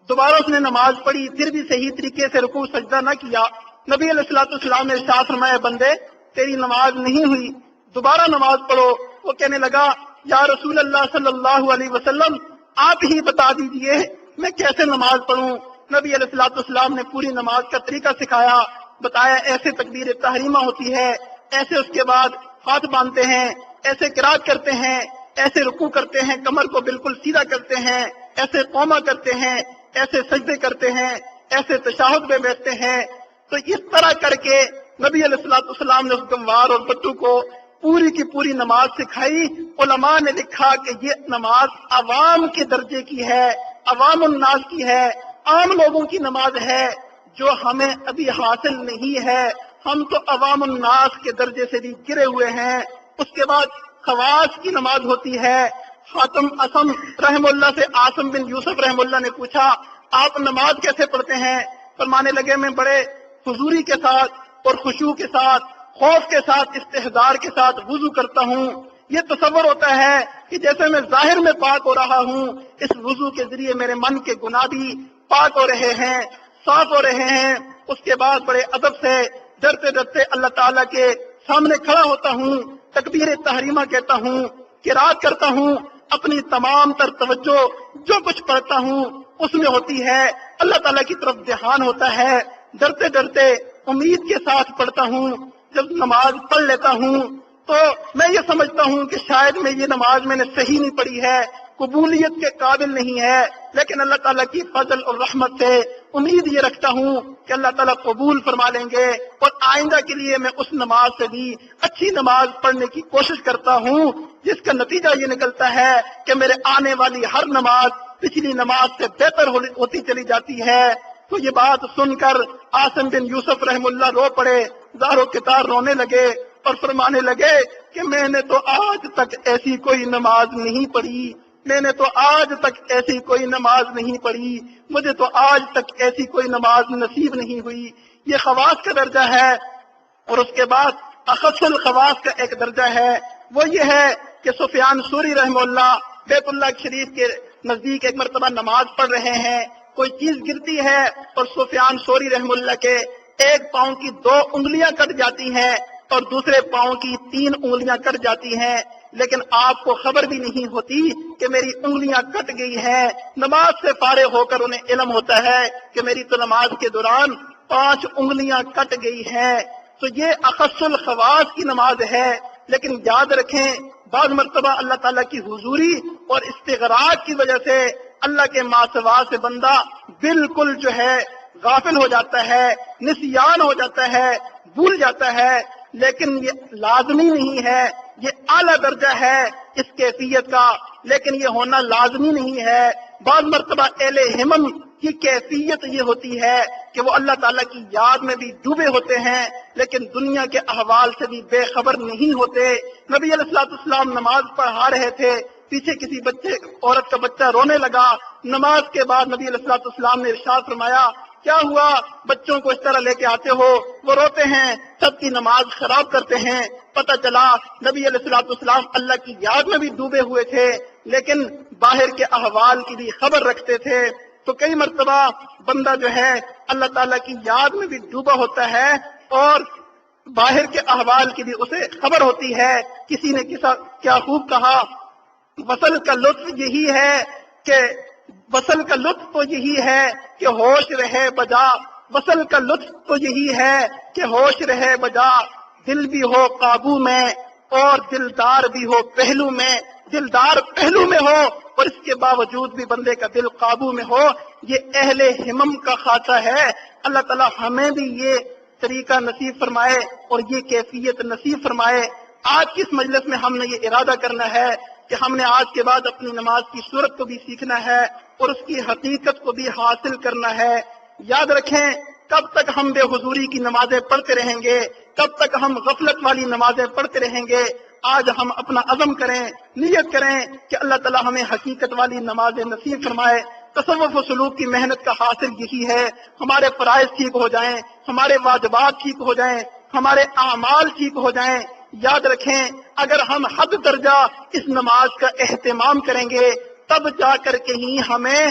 دوبارہ اس نے نماز پڑھی، پھر بھی صحیح طریقے سے رکوع سجدہ نہ کیا۔ نبی علیہ الصلوۃ والسلام نے ارشاد فرمایا، بندے تیری نماز نہیں ہوئی، دوبارہ نماز پڑھو۔ وہ کہنے لگا، یا رسول اللہ صلی اللہ علیہ وسلم آپ ہی بتا دیجئے میں کیسے نماز پڑھوں۔ نبی علیہ الصلوۃ والسلام نے پوری نماز کا طریقہ سکھایا، بتایا ایسے تکبیر تحریمہ ہوتی ہے، ایسے اس کے بعد ہاتھ باندھتے ہیں، ایسے قرات کرتے ہیں، ایسے رکوع کرتے ہیں، کمر کو بالکل سیدھا کرتے ہیں، ایسے قوما کرتے ہیں، ایسے سجدے کرتے ہیں، ایسے تشہد میں بیٹھتے ہیں۔ تو اس طرح کر کے نبی علیہ الصلوۃ والسلام نے اس گنوار اور بچوں کو پوری کی پوری نماز سکھائی۔ علماء نے لکھا کہ یہ نماز عوام کے درجے کی ہے، عوام الناس کی ہے، عام لوگوں کی نماز ہے جو ہمیں ابھی حاصل نہیں ہے۔ ہم تو عوام الناس کے درجے سے بھی گرے ہوئے ہیں۔ اس کے بعد خواص کی نماز ہوتی ہے۔ حاتم اسم رحم اللہ سے عاصم بن یوسف رحم اللہ نے پوچھا، آپ نماز کیسے پڑھتے ہیں؟ فرمانے لگے، میں بڑے حضوری کے ساتھ اور خشوع کے ساتھ، خوف کے ساتھ، استحضار کے ساتھ وضو کرتا ہوں۔ یہ تصور ہوتا ہے کہ جیسے میں ظاہر میں پاک ہو رہا ہوں، اس وضو کے ذریعے میرے من کے گناہ بھی پاک ہو رہے ہیں، صاف ہو رہے ہیں۔ اس کے بعد بڑے ادب سے ڈرتے ڈرتے اللہ تعالیٰ کے سامنے کھڑا ہوتا ہوں، تکبیر تحریمہ کہتا ہوں، قرات کرتا ہوں، اپنی تمام تر توجہ جو کچھ پڑھتا ہوں اس میں ہوتی ہے، اللہ تعالیٰ کی طرف دھیان ہوتا ہے، ڈرتے ڈرتے امید کے ساتھ پڑھتا ہوں۔ جب نماز پڑھ لیتا ہوں تو میں یہ سمجھتا ہوں کہ شاید میں یہ نماز میں نے صحیح نہیں پڑھی ہے، قبولیت کے قابل نہیں ہے، لیکن اللہ تعالیٰ کی فضل اور رحمت سے امید یہ رکھتا ہوں کہ اللہ تعالیٰ قبول فرما لیں گے، اور آئندہ کے لیے میں اس نماز سے بھی اچھی نماز پڑھنے کی کوشش کرتا ہوں، جس کا نتیجہ یہ نکلتا ہے کہ میرے آنے والی ہر نماز پچھلی نماز سے بہتر ہوتی چلی جاتی ہے۔ تو یہ بات سن کر عاصم بن یوسف رحم اللہ رو پڑے، زار و کتار رونے لگے اور فرمانے لگے کہ میں نے تو آج تک ایسی کوئی نماز نہیں پڑھی، میں نے تو آج تک ایسی کوئی نماز نہیں پڑھی، مجھے تو آج تک ایسی کوئی نماز نصیب نہیں ہوئی۔ یہ خواص کا درجہ ہے۔ اور اس کے بعد اخص الخواص کا ایک درجہ ہے، وہ یہ ہے کہ سفیان ثوری رحمہ اللہ بیت اللہ شریف کے نزدیک ایک مرتبہ نماز پڑھ رہے ہیں، کوئی چیز گرتی ہے اور سفیان ثوری رحم اللہ کے ایک پاؤں کی 2 انگلیاں کٹ جاتی ہیں اور دوسرے پاؤں کی 3 انگلیاں کٹ جاتی ہیں، لیکن آپ کو خبر بھی نہیں ہوتی کہ میری انگلیاں کٹ گئی ہیں۔ نماز سے فارغ ہو کر انہیں علم ہوتا ہے کہ میری تو نماز کے دوران 5 انگلیاں کٹ گئی ہیں۔ تو یہ اخص الخواص کی نماز ہے، لیکن یاد رکھیں بعض مرتبہ اللہ تعالیٰ کی حضوری اور استغراق کی وجہ سے اللہ کے ماسوا سے بندہ بالکل جو ہے غافل ہو جاتا ہے، نسیان ہو جاتا ہے، بھول جاتا ہے، لیکن یہ لازمی نہیں ہے، یہ اعلیٰ درجہ ہے اس کیفیت کا، لیکن یہ ہونا لازمی نہیں ہے۔ بعض مرتبہ اہل ہمم کی کیفیت یہ ہوتی ہے کہ وہ اللہ تعالیٰ کی یاد میں بھی ڈوبے ہوتے ہیں، لیکن دنیا کے احوال سے بھی بے خبر نہیں ہوتے۔ نبی علیہ الصلوۃ والسلام نماز پڑھا رہے تھے، پیچھے کسی عورت کا بچہ رونے لگا۔ نماز کے بعد نبی علیہ الصلوۃ والسلام نے ارشاد فرمایا، کیا ہوا بچوں کو اس طرح لے کے آتے ہو؟ وہ روتے ہیں، سب کی نماز خراب کرتے ہیں۔ پتہ چلا نبی علیہ الصلوۃ والسلام اللہ کی یاد میں بھی ڈوبے ہوئے تھے، لیکن باہر کے احوال کی بھی خبر رکھتے تھے۔ تو کئی مرتبہ بندہ جو ہے اللہ تعالیٰ کی یاد میں بھی ڈوبا ہوتا ہے اور باہر کے احوال کی بھی اسے خبر ہوتی ہے۔ کسی نے کیا خوب کہا، وصل کا لطف یہی ہے کہ وصل کا لطف تو یہی ہے کہ ہوش رہے بجا، وصل کا لطف تو یہی ہے کہ ہوش رہے بجا، دل بھی ہو قابو میں اور دلدار بھی ہو پہلو میں، دلدار پہلو میں ہو اور اس کے باوجود بھی بندے کا دل قابو میں ہو۔ یہ اہل ہمم کا خاصہ ہے۔ اللہ تعالیٰ ہمیں بھی یہ طریقہ نصیب فرمائے اور یہ کیفیت نصیب فرمائے۔ آج کی اس مجلس میں ہم نے یہ ارادہ کرنا ہے کہ ہم نے آج کے بعد اپنی نماز کی صورت کو بھی سیکھنا ہے اور اس کی حقیقت کو بھی حاصل کرنا ہے۔ یاد رکھیں کب تک ہم بے حضوری کی نمازیں پڑھتے رہیں گے، کب تک ہم غفلت والی نمازیں پڑھتے رہیں گے۔ آج ہم اپنا عزم کریں، نیت کریں کہ اللہ تعالیٰ ہمیں حقیقت والی نمازیں نصیب فرمائے۔ تصوف و سلوک کی محنت کا حاصل یہی ہے، ہمارے فرائض ٹھیک ہو جائیں، ہمارے واجبات ٹھیک ہو جائیں، ہمارے اعمال ٹھیک ہو جائیں۔ یاد رکھیں اگر ہم حد درجہ اس نماز کا اہتمام کریں گے تب جا کر کے ہی ہمیں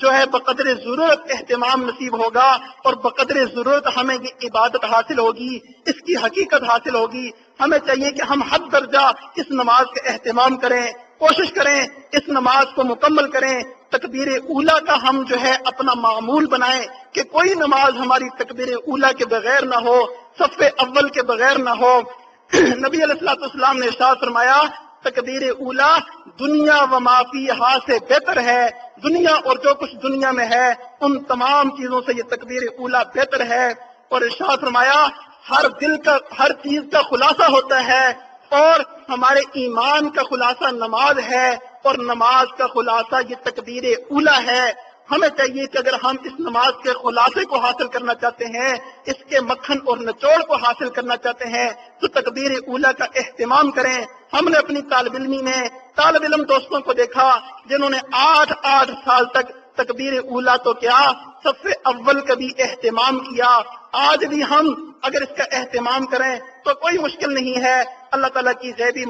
جو ہے بقدر ضرورت اہتمام نصیب ہوگا اور بقدر ضرورت ہمیں یہ عبادت حاصل ہوگی، اس کی حقیقت حاصل ہوگی۔ ہمیں چاہیے کہ ہم حد درجہ اس نماز کا اہتمام کریں، کوشش کریں اس نماز کو مکمل کریں۔ تکبیر اولیٰ کا ہم جو ہے اپنا معمول بنائیں کہ کوئی نماز ہماری تکبیر اولیٰ کے بغیر نہ ہو، صف اول کے بغیر نہ ہو۔ نبی علیہ الصلوۃ والسلام نے ارشاد فرمایا تکبیر اولیٰ دنیا و ما فیہا سے بہتر ہے، دنیا اور جو کچھ دنیا میں ہے ان تمام چیزوں سے یہ تکبیر اولیٰ بہتر ہے۔ اور ارشاد فرمایا ہر چیز کا خلاصہ ہوتا ہے اور ہمارے ایمان کا خلاصہ نماز ہے اور نماز کا خلاصہ یہ تکبیر اولیٰ ہے۔ ہمیں چاہیے کہ اگر ہم اس نماز کے خلاصے کو حاصل کرنا چاہتے ہیں، اس کے مکھن اور نچوڑ کو حاصل کرنا چاہتے ہیں تو تکبیر اولیٰ کا اہتمام کریں۔ ہم نے اپنی طالب علمی میں طالب علم دوستوں کو دیکھا جنہوں نے 8 سال تک تکبیر اولیٰ تو کیا، صف اول کا بھی اہتمام کیا۔ آج بھی ہم اگر اس کا اہتمام کریں تو کوئی مشکل نہیں ہے، اللہ تعالیٰ کی غیبی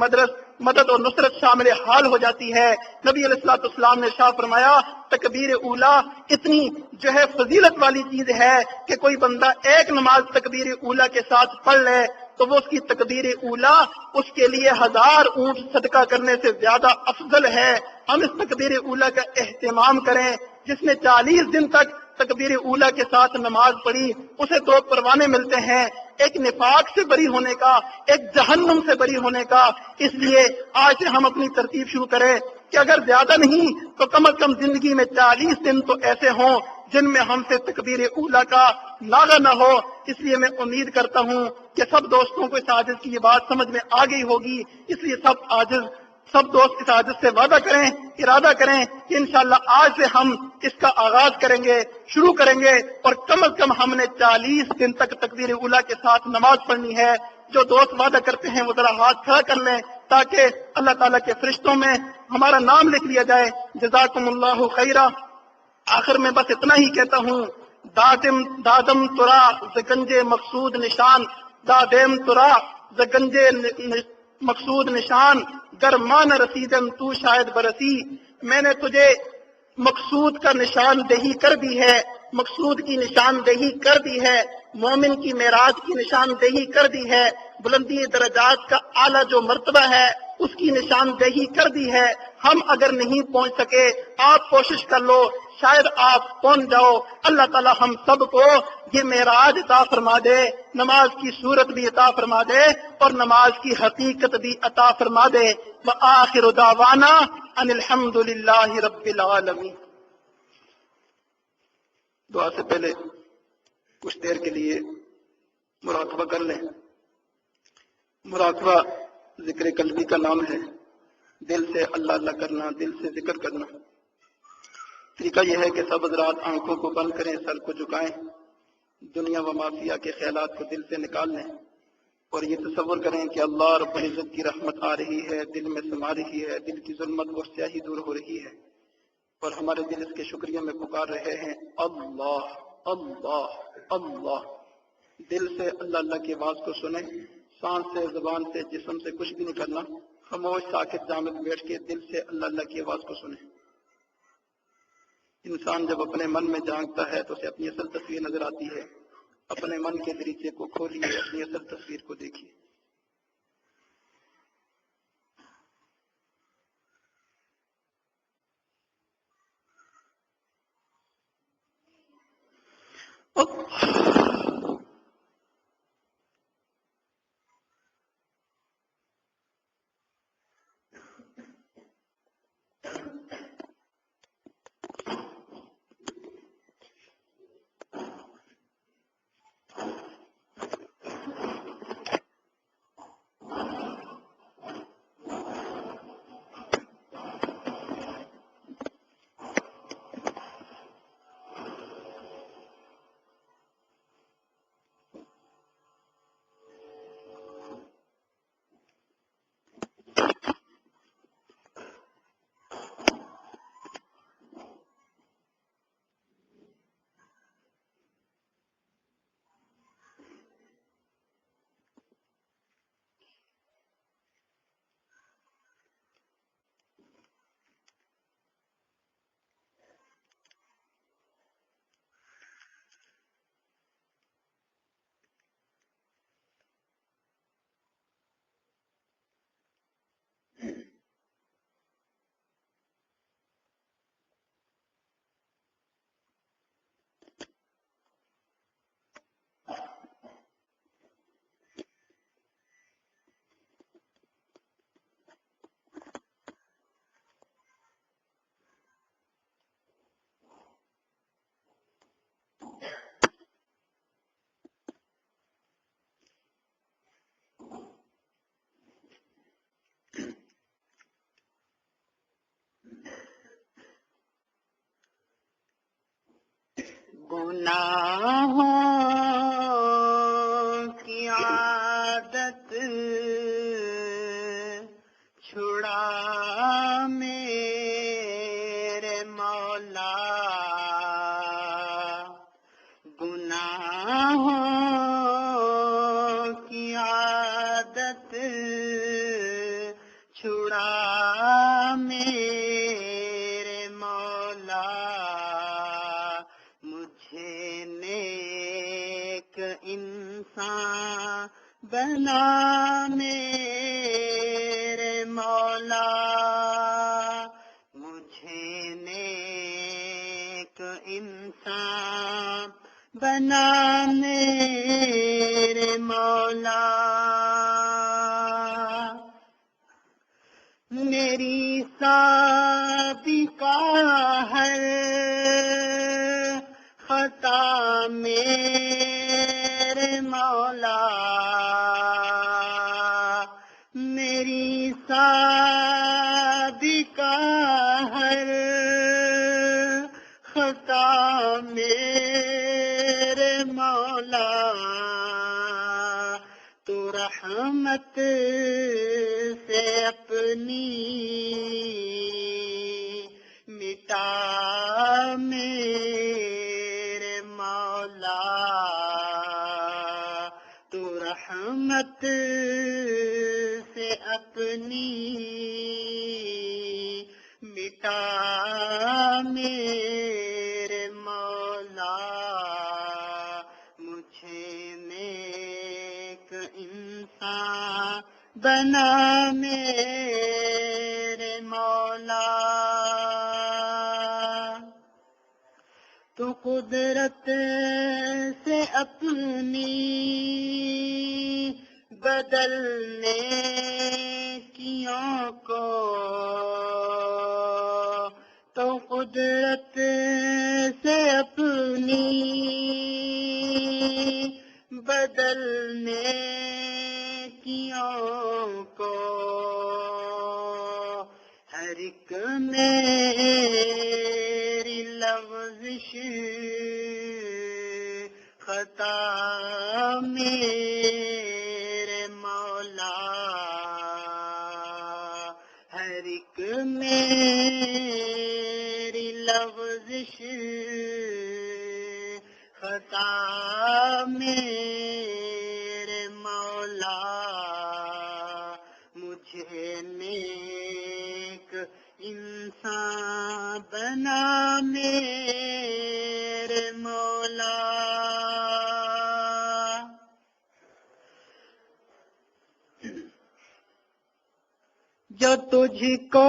مدد اور نصرت شامل حال ہو جاتی ہے۔ نبی علیہ الصلوۃ والسلام نے ارشاد فرمایا تکبیر اولیٰ اتنی جو ہے فضیلت والی چیز ہے کہ کوئی بندہ ایک نماز تکبیر اولیٰ کے ساتھ پڑھ لے تو وہ اس کی تکبیر اولیٰ اس کے لیے 1000 اونٹ صدقہ کرنے سے زیادہ افضل ہے۔ ہم اس تکبیر اولیٰ کا اہتمام کریں۔ جس نے 40 دن تک تکبیر اولیٰ کے ساتھ نماز پڑھی اسے 2 پروانے ملتے ہیں، ایک نفاق سے بری ہونے کا، ایک جہنم سے بری ہونے کا۔ اس لیے آج سے ہم اپنی ترتیب شروع کریں کہ اگر زیادہ نہیں تو کم از کم زندگی میں 40 دن تو ایسے ہوں جن میں ہم سے تکبیر اولیٰ کا لاغا نہ ہو۔ اس لیے میں امید کرتا ہوں کہ سب دوستوں کو اس عاجز کی یہ بات سمجھ میں آ گئی ہوگی۔ اس لیے سب دوست اس عاجز سے وعدہ کریں، ارادہ کریں کہ انشاءاللہ آج سے ہم اس کا آغاز کریں گے، شروع کریں گے اور کم از کم ہم نے 40 دن تک تکبیر اولیٰ کے ساتھ نماز پڑھنی ہے۔ جو دوست وعدہ کرتے ہیں وہ ذرا ہاتھ کھڑا کر لیں تاکہ اللہ تعالیٰ کے فرشتوں میں ہمارا نام لکھ لیا جائے۔ جزاکم اللہ خیرہ۔ آخر میں بس اتنا ہی کہتا ہوں، دادم ترا زگنجے مقصود نشان، دادم ترا زگنجے مقصود نشان، گر مان رسیدم تو شاید برسی۔ میں نے تجھے مقصود کا نشاندہی کر دی ہے، مقصود کی نشاندہی کر دی ہے، مومن کی معراج کی نشاندہی کر دی ہے، بلندی درجات کا اعلیٰ جو مرتبہ ہے اس کی نشاندہی کر دی ہے۔ ہم اگر نہیں پہنچ سکے، آپ کوشش کر لو، شاید آپ پہنچ جاؤ۔ اللہ تعالی ہم سب کو یہ معراج عطا فرما دے، نماز کی صورت بھی عطا فرما دے اور نماز کی حقیقت بھی عطا فرما دے۔ وآخر دعوانا ان الحمد للہ رب العالمین۔ دعا سے پہلے کچھ دیر کے لیے مراقبہ کر لیں۔ مراقبہ ذکر قلبی کا نام ہے، دل سے اللہ اللہ کرنا، دل سے ذکر کرنا۔ طریقہ یہ ہے کہ سب حضرات آنکھوں کو بند کریں، سر کو جھکائیں، دنیا و مافیہ کے خیالات کو دل سے نکال لیں اور یہ تصور کریں کہ اللہ رب العزت کی رحمت آ رہی ہے، دل میں سما رہی ہے، دل کی ظلمت اور سیاہی دور ہو رہی ہے اور ہمارے دل اس کے شکریہ میں پکار رہے ہیں، اللہ اللہ اللہ۔ دل سے اللہ اللہ کی آواز کو سنیں، سانس سے، زبان سے، جسم سے کچھ بھی نہیں کرنا، خاموش ساکت جامد بیٹھ کے دل سے اللہ اللہ کی آواز کو سنیں۔ انسان جب اپنے من میں جھانکتا ہے تو اسے اپنی اصل تصویر نظر آتی ہے۔ اپنے من کے دریچے کو کھولیے، اپنی اصل تصویر کو دیکھیے۔ گناہوں کی عادت چھڑا میرے مولا، گناہوں کی عادت چھڑا میرے مولا، مجھے نیک انسان بنا میرے مولا، مجھے نیک انسان بنا میرے مولا، میری سابقہ ہر خطا میرے مولا، میری سابقہ ہر خطا میرے مولا، تو رحمت سے اپنی مٹا میرے مولا، تو رحمت سے اپنی مٹا میرے مولا مجھے نیک انسان بنا میرے مولا تو قدرت سے اپنی بدلنے کیوں کو تو قدرت سے اپنی بدلنے کیوں کو ہر ایک میری لغزش خطا میرے مولا ہر ایک میری لغزش خطا میرے مولا مجھے نیک انسان بنا میرے مولا جو تجھ کو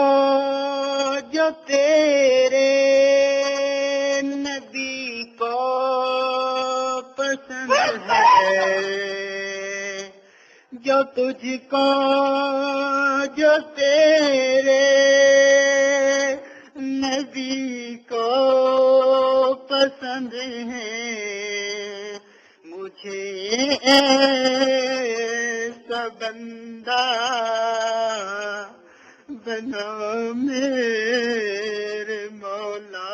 جو تیرے نبی کو پسند ہے جو تجھ کو جو تیرے نبی کو پسند ہے مجھے ایسا بندہ بنا میرے مولا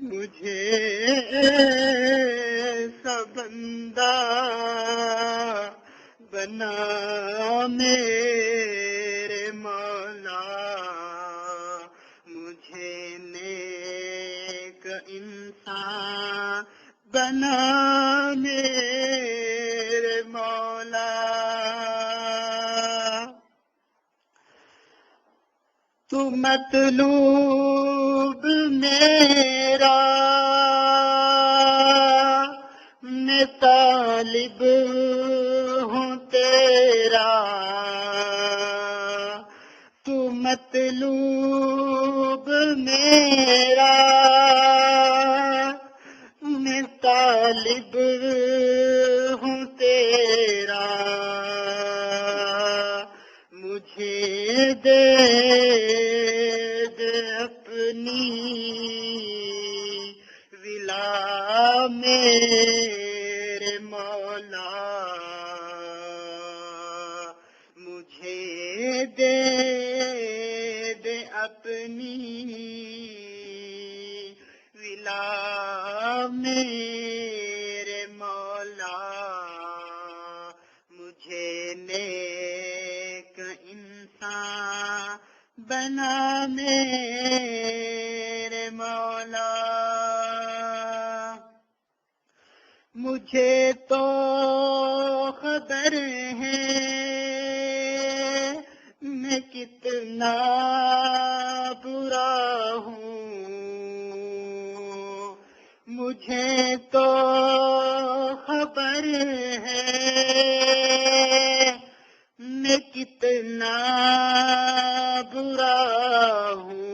مجھے ایسا بندہ بنا میرے مولا مجھے نیک انسان بنا میرے مولا تو مطلوب میرا میں طالب ہوں تیرا تو مطلوب میرا میں طالب ہوں تیرا مجھے دے اپنی ولا میرے مولا مجھے دے اپنی ولا میرے مولا مجھے نیک انسان بنا میرے مولا مجھے تو خبر ہے میں کتنا برا ہوں مجھے تو خبر ہے میں کتنا برا ہوں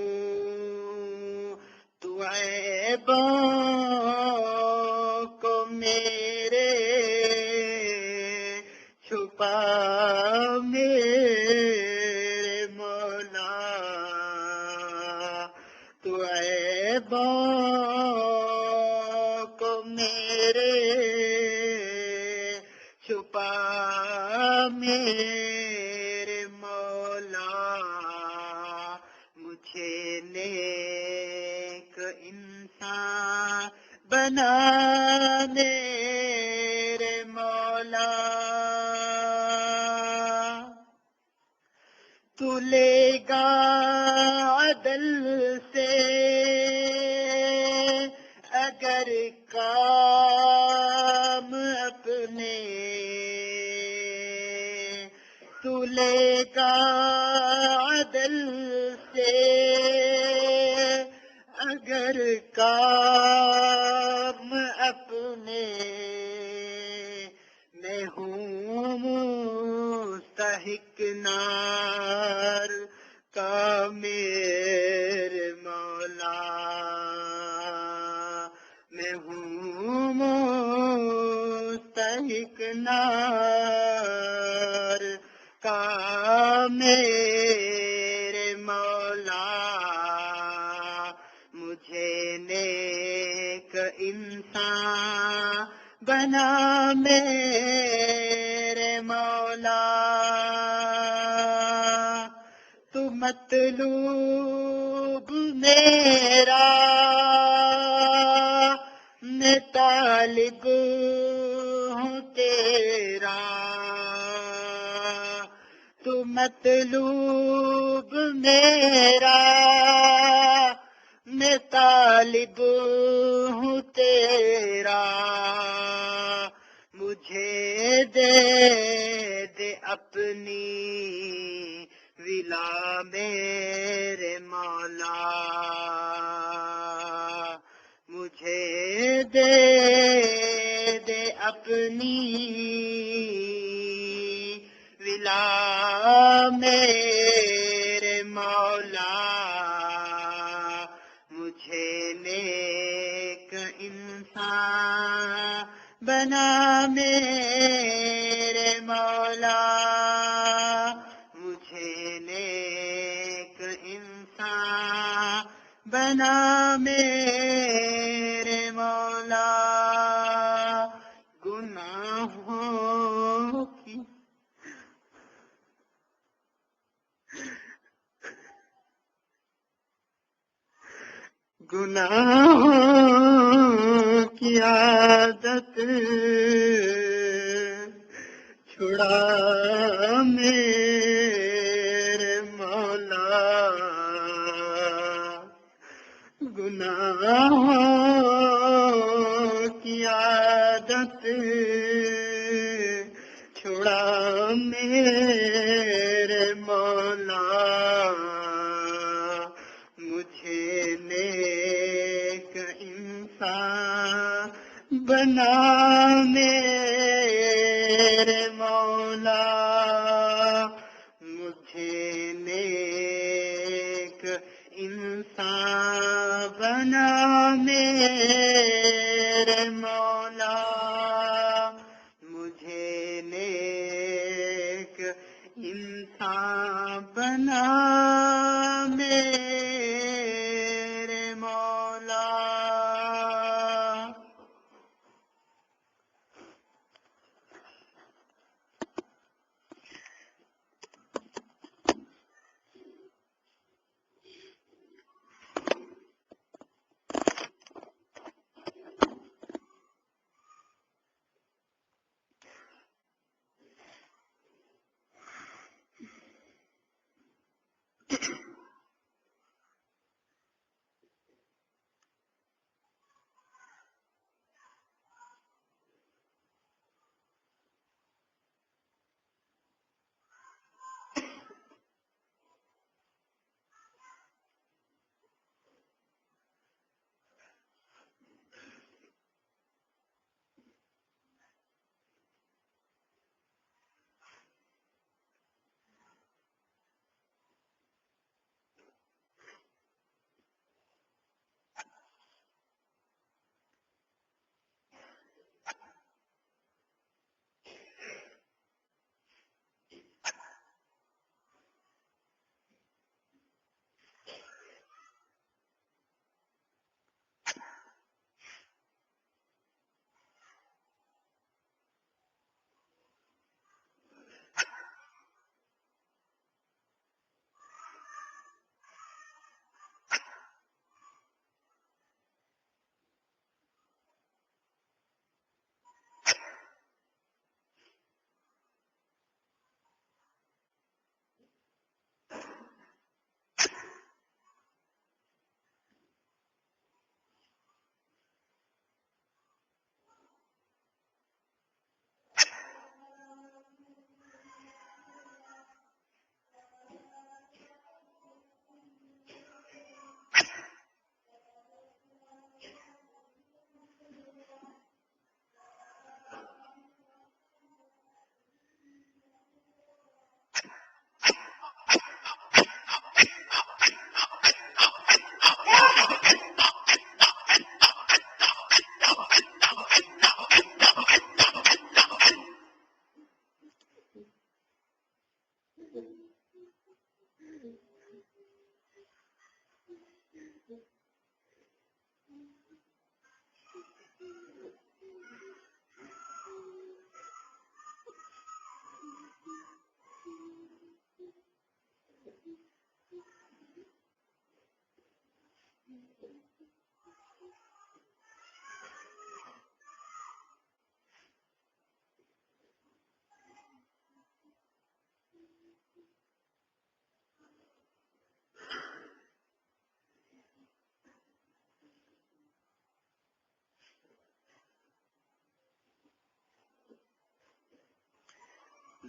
تو عیبوں کو میرے چھپا میرے مولا تو عیبوں کو میرے چھپا میرے مولا مجھے نیک انسان بنا میرے مولا تو لے گا عدل سے اگر کام اپنے تو لے گا عدل سے میرے مولا مجھے نیک انسان بنا میرے مولا تو مطلوب میرا میں طالب ہوں تیرا تو مطلوب میرا میں طالب ہوں تیرا مجھے دے دے اپنی ولا میرے مولا مجھے دے دے اپنی ولا میرے مولا مجھے نیک انسان بنا میرے مولا مجھے نیک انسان بنا میرے مولا گناہوں کی گناہوں کی عادت چھڑا میرے مولا گناہوں کی عادت چھڑا میرے مولا مجھے نیک انسان بنا میرے مولا مجھے نیک انسان بنا میرے مولا مجھے نیک انسان بنا میرے مولا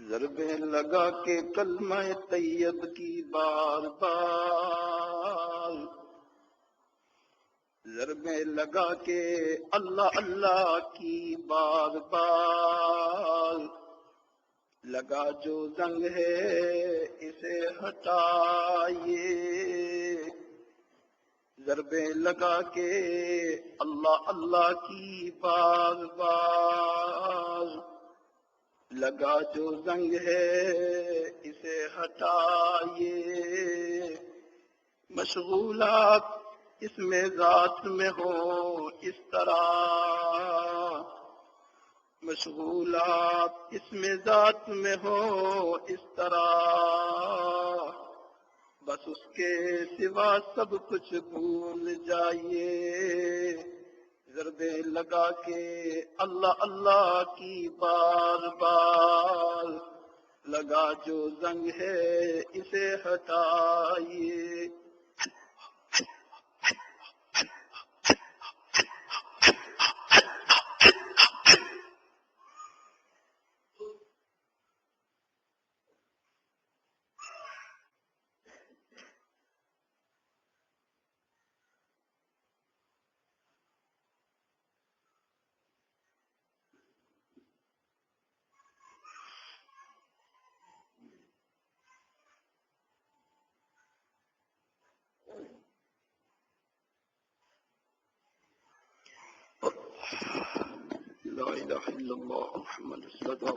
ضربیں لگا کے کلمہ طیب کی بار بار، ضربیں لگا کے اللہ اللہ کی بار بار، لگا جو زنگ ہے اسے ہٹائیے، ضربیں لگا کے اللہ اللہ کی بار بار، لگا جو زنگ ہے اسے ہٹائیے، مشغولات اس میں ذات میں ہو اس طرح، مشغولات اس میں ذات میں ہو اس طرح، بس اس کے سوا سب کچھ بھول جائیے، ضربیں لگا کے اللہ اللہ کی بار بار، لگا جو زنگ ہے اسے ہٹائیے۔ لا الہ الا اللہ محمد رسول اللہ۔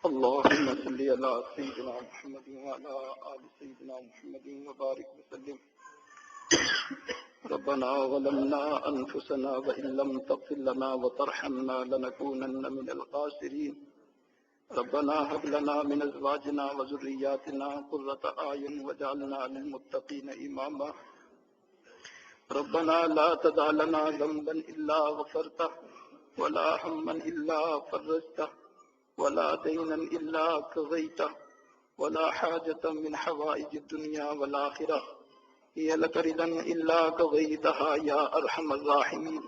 اللهم صل على سيدنا محمد وعلى آل سيدنا محمد وبارك وسلم۔ ربنا ظلمنا أنفسنا وإن لم تغفر لنا وترحمنا لنكونن من الخاسرين۔ ربنا هب لنا من أزواجنا وذرياتنا قرة أعين واجعلنا للمتقين إماما۔ ربنا لا تدع لنا ذنبا إلا غفرته ولا هما إلا فرجته ولا دينا إلا قضيته ولا حاجة من حوائج الدنيا والآخرة هي لك رضا إلا قضيتها يا أرحم الراحمين۔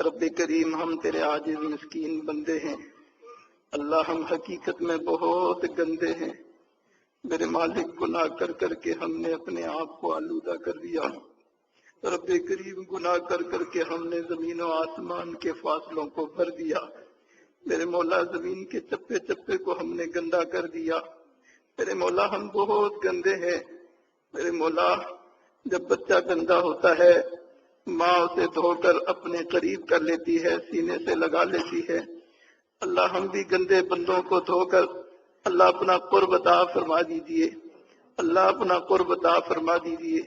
رب کریم، ہم تیرے عاجز مسکین بندے ہیں اللہ، ہم حقیقت میں بہت گندے ہیں میرے مالک، گناہ کر کر کے ہم نے اپنے آپ کو آلودہ کر دیا۔ رب کریم، گناہ کر کر کے ہم نے زمین و آسمان کے فاصلوں کو بھر دیا میرے مولا، زمین کے چپے چپے کو ہم نے گندا کر دیا میرے مولا، ہم بہت گندے ہیں میرے مولا۔ جب بچہ گندا ہوتا ہے ماں اسے دھو کر اپنے قریب کر لیتی ہے، سینے سے لگا لیتی ہے، اللہ ہم بھی گندے بندوں کو دھو کر اللہ اپنا قرب عطا فرما دیجئے، اللہ اپنا قرب عطا فرما دیجئے،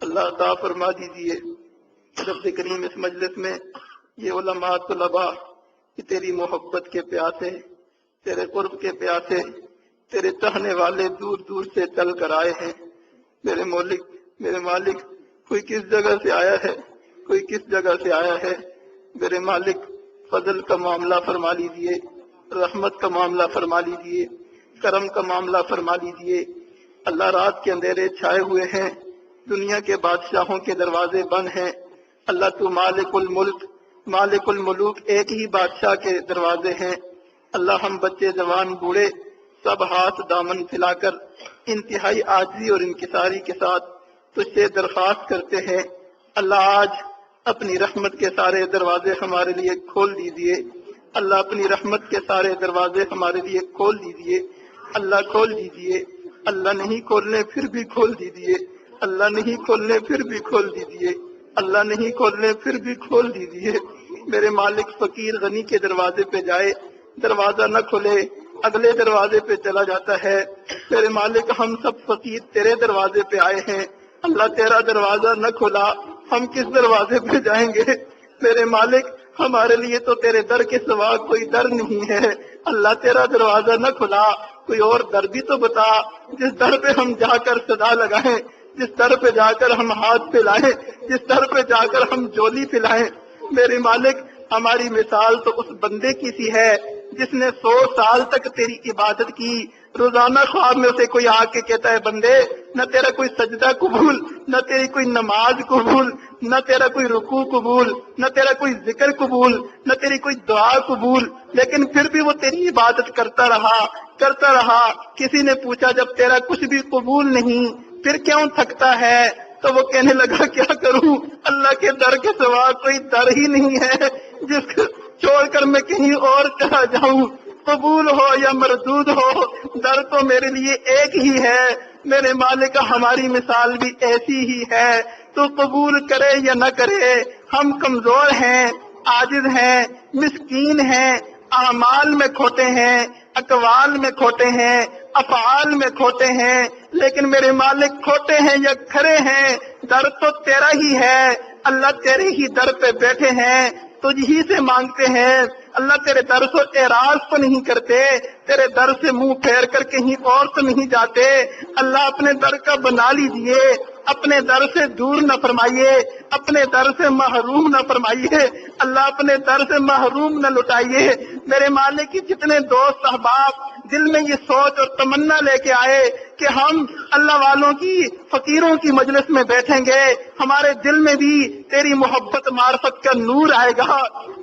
اللہ عطا فرما دیجئے۔ رب کریم، اس مجلس میں یہ علماء طلباء کہ تیری محبت کے پیاسے، تیرے قرب کے پیاسے، تیرے چاہنے والے دور دور سے چل کر آئے ہیں میرے مالک، کوئی کس جگہ سے آیا ہے، کوئی کس جگہ سے آیا ہے میرے مالک، فضل کا معاملہ فرما لیجئے، رحمت کا معاملہ فرما لیجئے، کرم کا معاملہ فرما لیجئے۔ اللہ، رات کے اندھیرے چھائے ہوئے ہیں، دنیا کے بادشاہوں کے دروازے بند ہیں، اللہ تو مالک الملک مالک الملوک، ایک ہی بادشاہ کے دروازے ہیں اللہ۔ ہم بچے جوان بوڑھے سب ہاتھ دامن پھیلا کر انتہائی عاجزی اور انکساری کے ساتھ تجھ سے درخواست کرتے ہیں اللہ، آج اپنی رحمت کے سارے دروازے ہمارے لیے کھول دیجئے اللہ، اپنی رحمت کے سارے دروازے ہمارے لیے کھول دیجئے اللہ، کھول دیجئے اللہ، نہیں کھولنے پھر بھی کھول دیجئے اللہ، نہیں کھولنے پھر بھی کھول دیجئے اللہ، نہیں کھولنے پھر بھی کھول دیجئے میرے مالک۔ فقیر غنی کے دروازے پہ جائے، دروازہ نہ کھلے، اگلے دروازے پہ چلا جاتا ہے میرے مالک۔ ہم سب فقیر تیرے دروازے پہ آئے ہیں اللہ، تیرا دروازہ نہ کھلا، ہم کس دروازے پہ جائیں گے میرے مالک؟ ہمارے لیے تو تیرے در کے سوا کوئی در نہیں ہے اللہ، تیرا دروازہ نہ کھلا، کوئی اور در بھی تو بتا جس در پہ ہم جا کر صدا لگائیں، جس در پہ جا کر ہم ہاتھ پھیلائیں، جس در پہ جا کر ہم جولی پھیلائیں میرے مالک۔ ہماری مثال تو اس بندے کی سی ہے جس نے 100 سال تک تیری عبادت کی، روزانہ خواب میں اسے کوئی آ کے کہتا ہے بندے نہ تیرا کوئی سجدہ قبول، نہ تیری کوئی نماز قبول، نہ تیرا کوئی رکوع قبول، نہ تیرا کوئی ذکر قبول، نہ تیری کوئی دعا قبول، لیکن پھر بھی وہ تیری عبادت کرتا رہا۔ کسی نے پوچھا جب تیرا کچھ بھی قبول نہیں پھر کیوں تھکتا ہے؟ تو وہ کہنے لگا کیا کروں، اللہ کے در کے سوا کوئی در ہی نہیں ہے جس کو چھوڑ کر میں کہیں اور چلا جاؤں، قبول ہو یا مردود ہو در تو میرے لیے ایک ہی ہے۔ میرے مالک ہماری مثال بھی ایسی ہی ہے، تو قبول کرے یا نہ کرے، ہم کمزور ہیں، عاجز ہیں، مسکین ہیں، اعمال میں کھوتے ہیں، اقوال میں کھوتے ہیں، افعال میں کھوتے ہیں، لیکن میرے مالک کھوتے ہیں یا کھڑے ہیں در تو تیرا ہی ہے۔ اللہ تیرے ہی در پہ بیٹھے ہیں، تجھ ہی سے مانگتے ہیں۔ اللہ تیرے در سے اعراض تو نہیں کرتے، تیرے در سے منہ پھیر کر کہیں اور تو نہیں جاتے۔ اللہ اپنے در کا بنا لیجئے، اپنے در سے دور نہ فرمائیے، اپنے در سے محروم نہ فرمائیے، اللہ اپنے در سے محروم نہ لٹائیے۔ میرے مالک کی جتنے دوست احباب دل میں یہ سوچ اور تمنا لے کے آئے کہ ہم اللہ والوں کی فقیروں کی مجلس میں بیٹھیں گے، ہمارے دل میں بھی تیری محبت معرفت کا نور آئے گا۔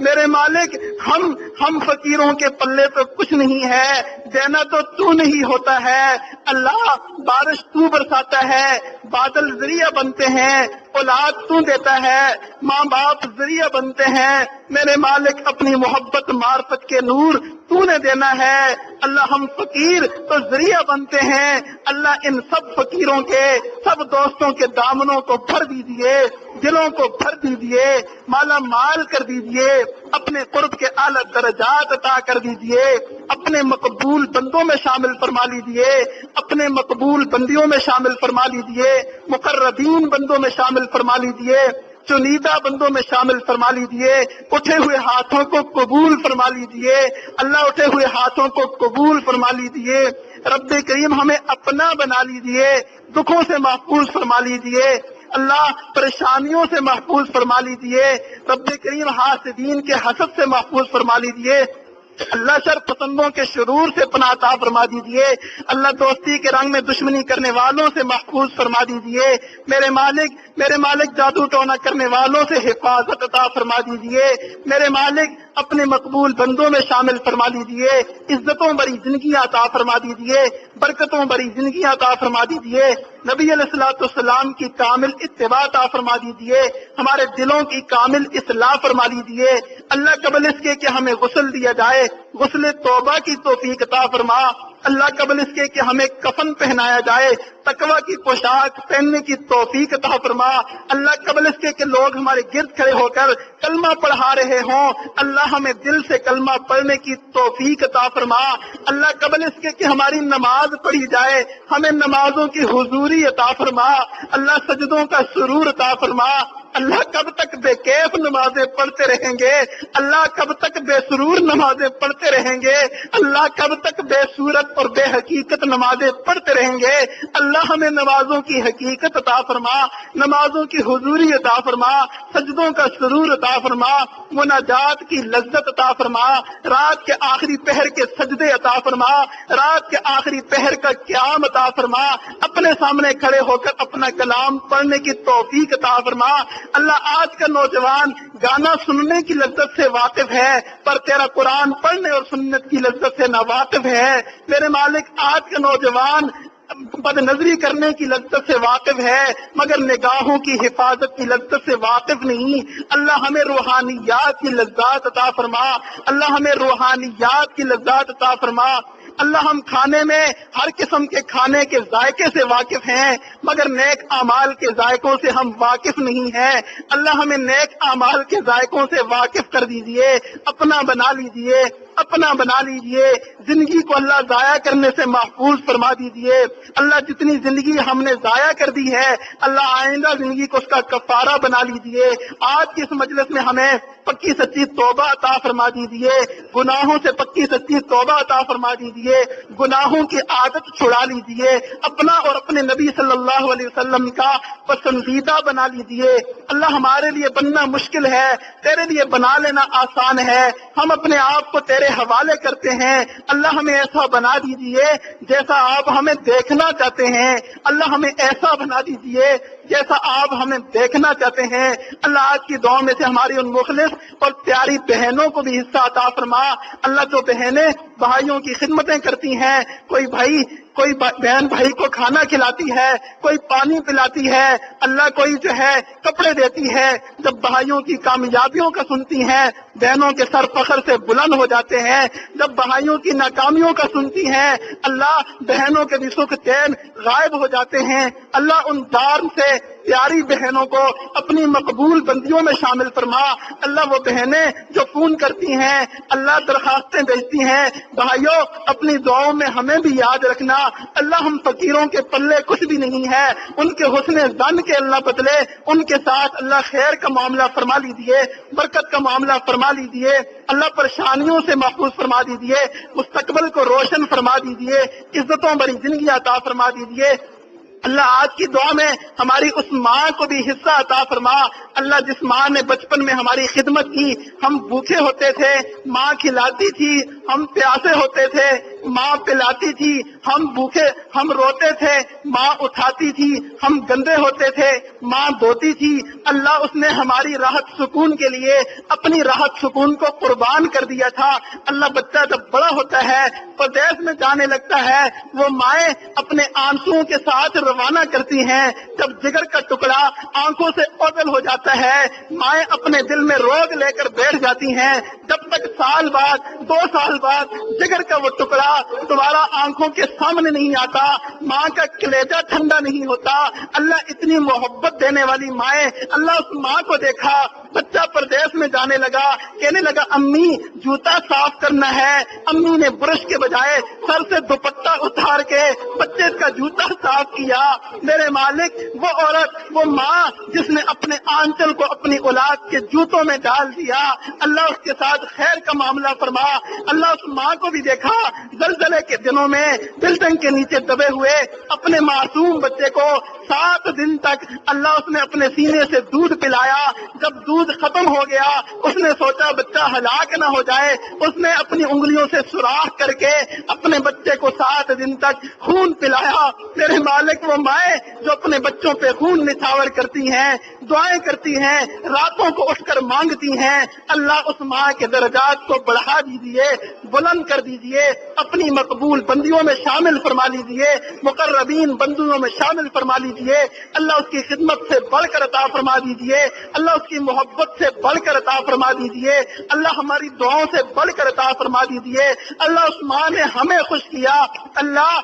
میرے مالک ہم فقیروں کے پلے تو کچھ نہیں ہے، دینا تو تو نہیں ہوتا ہے۔ اللہ بارش تو برساتا ہے، بادل ذریعہ بنتے ہیں، اولاد تو دیتا ہے، ماں باپ ذریعہ بنتے ہیں۔ میرے مالک اپنی محبت معرفت کے نور تو نے دینا ہے۔ اللہ ہم فقیر تو ذریعہ بنتے ہیں، اللہ ان سب فقیروں کے سب دوستوں کے دامنوں کو بھر دیجیے، دلوں کو بھر دیجیے، مالا مال کر دیجیے، اپنے قرب کے اعلیٰ درجات عطا کر دیجیے، اپنے مقبول بندوں میں شامل فرما لیجیے، اپنے مقبول بندیوں میں شامل فرما لیجیے، مقربین بندوں میں شامل فرما لیجیے، چنیدہ بندوں میں شامل فرما لیجیے۔ اٹھے ہوئے ہاتھوں کو قبول فرما لیجیے، اللہ اٹھے ہوئے ہاتھوں کو قبول فرما لیجیے۔ رب کریم ہمیں اپنا بنا لیجیے، دکھوں سے محفوظ فرما لیجیے، اللہ پریشانیوں سے محفوظ فرما لیجیے، رب کریم حاسدین کے حسد سے محفوظ فرما لیجیے، اللہ شر پسندوں کے شرور سے پناہ عطا فرما دیجیے، اللہ دوستی کے رنگ میں دشمنی کرنے والوں سے محفوظ فرما دیجیے۔ میرے مالک جادو ٹونا کرنے والوں سے حفاظت عطا فرما دیجیے۔ میرے مالک اپنے مقبول بندوں میں شامل فرما دیجیے، عزتوں بڑی زندگی عطا فرما دیجیے، برکتوں بڑی زندگی عطا فرما دیجیے، نبی علیہ الصلوۃ والسلام کی کامل اتباع عطا فرما دیجیے، ہمارے دلوں کی کامل اصلاح فرما دیجیے۔ اللہ قبل اس کے کہ ہمیں غسل دیا جائے، غسل توبہ کی توفیق عطا فرما۔ اللہ قبل اس کے کہ ہمیں کفن پہنایا جائے، تقوی کی پوشاک پہننے کی توفیق عطا فرما۔ اللہ قبل اس کے کہ لوگ ہمارے گرد کھڑے ہو کر کلمہ پڑھا رہے ہوں، اللہ ہمیں دل سے کلمہ پڑھنے کی توفیق عطا فرما۔ اللہ قبل اس کے کہ ہماری نماز پڑھی جائے، ہمیں نمازوں کی حضوری عطا فرما۔ اللہ سجدوں کا سرور عطا فرما۔ اللہ کب تک بے کیف نمازیں پڑھتے رہیں گے؟ اللہ کب تک بے سرور نمازیں پڑھتے رہیں گے؟ اللہ کب تک بے صورت اور بے حقیقت نمازیں پڑھتے رہیں گے؟ اللہ ہمیں نمازوں کی حقیقت عطا فرما، نمازوں کی حضوری عطا فرما، سجدوں کا سرور عطا فرما، مناجات کی لذت عطا فرما، رات کے آخری پہر کے سجدے عطا فرما، رات کے آخری پہر کا قیام عطا فرما، اپنے سامنے کھڑے ہو کر اپنا کلام پڑھنے کی توفیق عطا فرما۔ اللہ آج کا نوجوان گانا سننے کی لذت سے واقف ہے پر تیرا قرآن پڑھنے اور سنت کی لذت سے ناواقف ہے۔ میرے مالک آج کا نوجوان بد نظری کرنے کی لذت سے واقف ہے مگر نگاہوں کی حفاظت کی لذت سے واقف نہیں۔ اللہ ہمیں روحانیات کی لذات عطا فرما، اللہ ہمیں روحانیات کی لذات عطا فرما۔ اللہ ہم کھانے میں ہر قسم کے کھانے کے ذائقے سے واقف ہیں مگر نیک اعمال کے ذائقوں سے ہم واقف نہیں ہیں۔ اللہ ہمیں نیک اعمال کے ذائقوں سے واقف کر دیجئے، اپنا بنا لیجئے، اپنا بنا لیجئے۔ زندگی کو اللہ ضائع کرنے سے محفوظ فرما دیجئے۔ اللہ جتنی زندگی ہم نے ضائع کر دی ہے اللہ آئندہ زندگی کو اس کا کفارہ بنا لیجئے۔ آج کی اس مجلس میں ہمیں پکی سچی توبہ عطا فرما دیجئے، گناہوں سے پکی سچی توبہ عطا فرما دیجئے، گناہوں کی عادت چھڑا لیجئے، اپنا اور اپنے نبی صلی اللہ علیہ وسلم کا پسندیدہ بنا لیجئے۔ اللہ ہمارے لیے بننا مشکل ہے، تیرے لیے بنا لینا آسان ہے۔ ہم اپنے آپ کو تیرے تیرے حوالے کرتے ہیں۔ اللہ ہمیں ایسا بنا دیجئے جیسا آپ ہمیں دیکھنا چاہتے ہیں، اللہ ہمیں ایسا بنا دیجئے جیسا آپ ہمیں دیکھنا چاہتے ہیں۔ اللہ آج کی دعا میں سے ہماری ان مخلص اور پیاری بہنوں کو بھی حصہ عطا فرما۔ اللہ جو بہنیں بھائیوں کی خدمتیں کرتی ہیں، کوئی بہن بھائی کو کھانا کھلاتی ہے، کوئی پانی پلاتی ہے، اللہ کوئی جو ہے کپڑے دیتی ہے، جب بھائیوں کی کامیابیوں کا سنتی ہیں بہنوں کے سر فخر سے بلند ہو جاتے ہیں، جب بھائیوں کی ناکامیوں کا سنتی ہیں اللہ بہنوں کے بھی سکھ چین غائب ہو جاتے ہیں۔ اللہ ان دار سے پیاری بہنوں کو اپنی مقبول بندیوں میں شامل فرما۔ اللہ وہ بہنیں جو فون کرتی ہیں، اللہ درخواستیں بھیجتی ہیں، بھائیوں اپنی دعاؤں میں ہمیں بھی یاد رکھنا۔ اللہ ہم فقیروں کے پلے کچھ بھی نہیں ہے، ان کے حسن ظن کے اللہ بدلے، ان کے ساتھ اللہ خیر کا معاملہ فرما لیجیے، برکت کا معاملہ فرما لیجیے، اللہ پریشانیوں سے محفوظ فرما دیجیے، مستقبل کو روشن فرما دیجیے، عزتوں بڑی زندگی عطا فرما دیجیے۔ اللہ آج کی دعا میں ہماری اس ماں کو بھی حصہ عطا فرما۔ اللہ جس ماں نے بچپن میں ہماری خدمت کی، ہم بھوکے ہوتے تھے ماں کھلاتی تھی، ہم پیاسے ہوتے تھے ماں پلاتی تھی، ہم بھوکے ہم روتے تھے ماں اٹھاتی تھی، ہم گندے ہوتے تھے ماں دھوتی تھی۔ اللہ اس نے ہماری راحت سکون کے لیے اپنی راحت سکون کو قربان کر دیا تھا۔ اللہ بچہ جب بڑا ہوتا ہے پردیس میں جانے لگتا ہے، وہ مائیں اپنے آنسوؤں کے ساتھ روانہ کرتی ہیں۔ جب جگر کا ٹکڑا آنکھوں سے اوجل ہو جاتا ہے، مائیں اپنے دل میں روگ لے کر بیٹھ جاتی ہیں۔ جب تک سال بعد 2 سال بعد جگر کا وہ ٹکڑا دوبارہ آنکھوں کے سامنے نہیں آتا، ماں کا کلیجہ ٹھنڈا نہیں ہوتا۔ اللہ اتنی محبت دینے والی مائیں، اللہ اس ماں کو دیکھا، بچہ پردیس میں جانے لگا، کہنے لگا امی جوتا صاف کرنا ہے۔ امی نے برش کے بجائے سر سے دوپٹہ اتار کے بچے کا جوتا صاف کیا۔ میرے مالک وہ عورت، وہ ماں جس نے اپنے آنچل کو اپنی اولاد کے جوتوں میں ڈال دیا، اللہ اس کے ساتھ خیر کا معاملہ فرما۔ اللہ اس ماں کو بھی دیکھا زلزلے کے دنوں میں بلڈنگ کے نیچے دبے ہوئے اپنے معصوم بچے کو 7 دن تک اللہ اس نے اپنے سینے سے دودھ پلایا۔ جب دودھ ختم ہو گیا اس نے سوچا بچہ ہلاک نہ ہو جائے، اس نے اپنی انگلیوں سے سوراخ کر کے اپنے بچے کو 7 دن تک خون پلایا۔ میرے مالک وہ مائیں جو اپنے بچوں پہ خون نچھاور کرتی ہیں، دعائیں کرتی ہیں، راتوں کو اٹھ کر مانگتی ہیں، اللہ اس ماں کے درجات کو بڑھا دیجیے، بلند کر دیجیے، اپنی مقبول بندیوں میں شامل فرما لیجیے، مقربین بندیوں میں شامل فرما لیجیے۔ اللہ اس کی خدمت سے بڑھ کر عطا فرما دیجیے، اللہ اس کی محبت سے بڑھ کر عطا فرما دیجیے، اللہ ہماری دعاؤں سے بڑھ کر عطا فرما دیجیے۔ اللہ اس ماں نے ہمیں خوش کیا، اللہ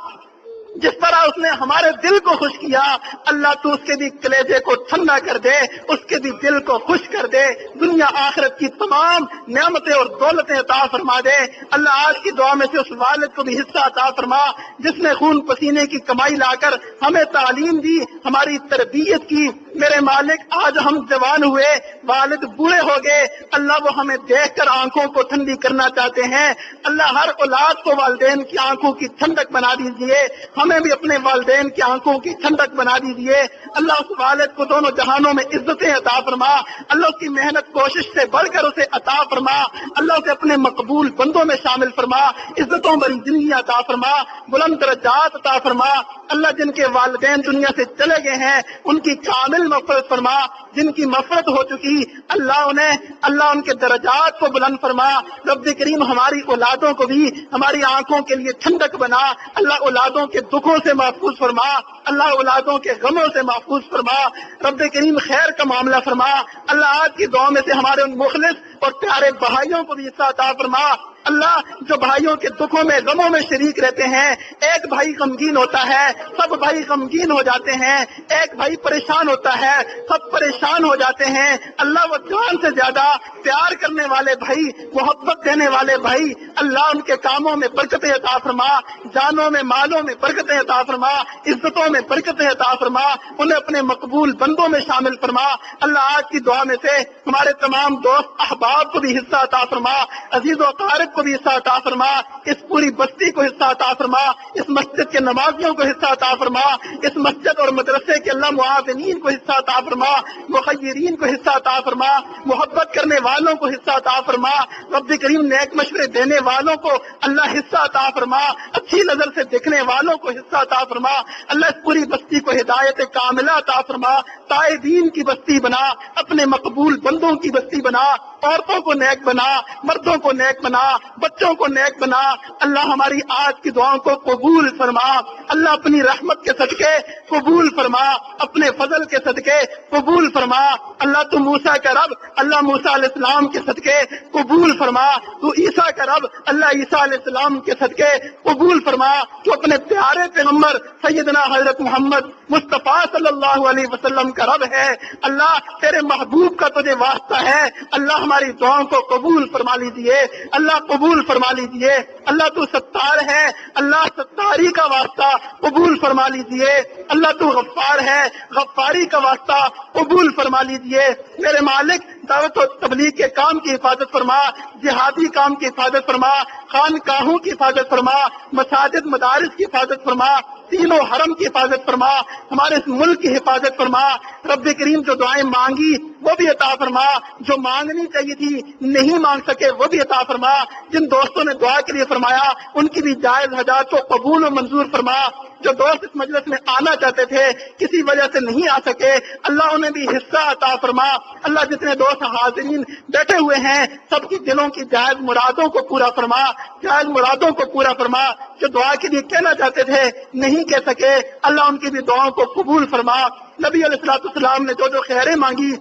جس طرح اس نے ہمارے دل کو خوش کیا، اللہ تو اس کے بھی کلیجے کو ٹھنڈا کر دے، اس کے بھی دل کو خوش کر دے، دنیا آخرت کی تمام نعمتیں اور دولتیں عطا فرما دے۔ اللہ آج کی دعا میں سے اس والد کو بھی حصہ عطا فرما جس نے خون پسینے کی کمائی لا کر ہمیں تعلیم دی، ہماری تربیت کی۔ میرے مالک آج ہم جوان ہوئے، والد بوڑھے ہو گئے، اللہ وہ ہمیں دیکھ کر آنکھوں کو ٹھنڈی کرنا چاہتے ہیں۔ اللہ ہر اولاد کو والدین کی آنکھوں کی ٹھنڈک بنا دیجیے، ہمیں بھی اپنے والدین کی آنکھوں کی ٹھنڈک بنا دیجیے۔ اللہ اس والد کو دونوں جہانوں میں عزتیں عطا فرما، اللہ اس کی محنت کوشش سے بڑھ کر اسے عطا فرما، اللہ اسے اپنے مقبول بندوں میں شامل فرما، عزتوں بڑی زندگی عطا فرما، بلند درجات عطا فرما۔ اللہ جن کے والدین دنیا سے چلے گئے ہیں ان کی کامل مغفرت فرما، جن کی مغفرت ہو چکی اللہ ان کے درجات کو بلند فرما۔ رب کریم ہماری اولادوں کو بھی ہماری آنکھوں کے لیے ٹھنڈک بنا، اللہ اولادوں کے دکھوں سے محفوظ فرما، اللہ اولادوں کے غموں سے محفوظ فرما، رب کریم خیر کا معاملہ فرما۔ اللہ آج کی دعا میں سے ہمارے ان مخلص اور پیارے بھائیوں کو بھی حصہ عطا فرما۔ اللہ جو بھائیوں کے دکھوں میں غموں میں شریک رہتے ہیں، ایک بھائی غمگین ہوتا ہے سب بھائی غمگین ہو جاتے ہیں، ایک بھائی پریشان ہوتا ہے سب پریشان ہو جاتے ہیں، اللہ وہ جان سے زیادہ پیار کرنے والے بھائی، محبت دینے والے بھائی، اللہ ان کے کاموں میں برکتیں عطا فرما، جانوں میں مالوں میں برکتیں عطا فرما، عزتوں میں برکتیں عطا فرما، انہیں اپنے مقبول بندوں میں شامل فرما۔ اللہ آج کی دعا میں سے ہمارے تمام دوست احباب احباب کو بھی حصہ عطا فرما، عزیز و اقارب کو بھی حصہ عطا فرما، اس پوری بستی کو حصہ عطا فرما، اس مسجد کے نمازیوں کو حصہ عطا فرما، اس مسجد اور مدرسے کے اللہ معاونین کو حصہ عطا فرما، مخیرین کو حصہ عطا فرما، محبت کرنے والوں کو حصہ عطا فرما، رب کریم نیک مشورے دینے والوں کو اللہ حصہ عطا فرما، اچھی نظر سے دیکھنے والوں کو حصہ عطا فرما، اللہ اس پوری بستی کو ہدایت کاملہ عطا فرما، تائبین کی بستی بنا، اپنے مقبول بندوں کی بستی بنا، عورتوں کو نیک بنا، مردوں کو نیک بنا، بچوں کو نیک بنا، اللہ ہماری آج کی دعاؤں کو قبول فرما، اللہ اپنی رحمت کے صدقے قبول فرما، اپنے فضل کے صدقے قبول فرما، اللہ تو موسیٰ کا رب، اللہ موسیٰ علیہ السلام کے صدقے قبول فرما، تو عیسیٰ کا رب، اللہ عیسیٰ علیہ السلام کے صدقے قبول فرما، تو اپنے پیارے پیغمبر سیدنا حضرت محمد مصطفیٰ صلی اللہ علیہ وسلم کا رب ہے، اللہ تیرے محبوب کا تجھے واسطہ ہے، اللہ ہماری دعاؤں کو قبول فرما لیجیے، اللہ قبول فرما لیجیے، اللہ تو ستار ہے، اللہ ستاری کا واسطہ قبول فرما لیجیے، اللہ تو غفار ہے، غفاری کا واسطہ قبول فرما لیجیے، میرے مالک دعوت و تبلیغ کے کام کی حفاظت فرما، جہادی کام کی حفاظت فرما، خانقاہوں کی حفاظت فرما، مساجد مدارس کی حفاظت فرما، تینوں حرم کی حفاظت فرما، ہمارے اس ملک کی حفاظت فرما، رب کریم جو دعائیں مانگی وہ بھی عطا فرما، جو مانگنی چاہیے تھی نہیں مانگ سکے وہ بھی عطا فرما، جن دوستوں نے دعا کے لیے فرمایا ان کی بھی جائز حاجات کو قبول و منظور فرما، جو دوست اس مجلس میں آنا چاہتے تھے کسی وجہ سے نہیں آ سکے اللہ انہیں بھی حصہ عطا فرما، اللہ جتنے دوست حاضرین بیٹھے ہوئے ہیں سب کی دلوں کی جائز مرادوں کو پورا فرما، جائز مرادوں کو پورا فرما، جو دعا کے لیے کہنا چاہتے تھے نہیں کہہ سکے اللہ ان کی بھی دعاؤں کو قبول فرما، نبی علیہ السلام نے جو خیریں مانگی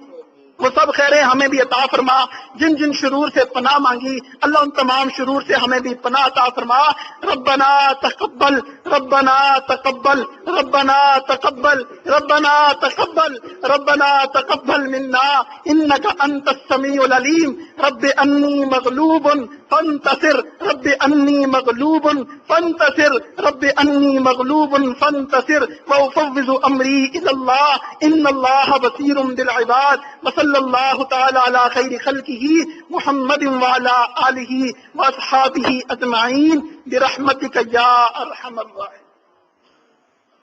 وہ سب خیریں ہمیں بھی عطا فرما، جن جن شرور سے پناہ مانگی اللہ ان تمام شرور سے ہمیں بھی پناہ عطا فرما، ربنا تقبل ربنا تقبل ربنا تقبل ربنا تقبل ربنا تقبل منا انك انت السميع العليم، رب انی مغلوب فانتصر رب انی مغلوب فانتصر رب انی مغلوب فانتصر وافوض امری الى الله ان الله بصير بالعباد، وصلی اللہ تعالی علی خیر خلقہ محمد وعلی آلہ واصحابہ اجمعین برحمتک یا ارحم الراحمین۔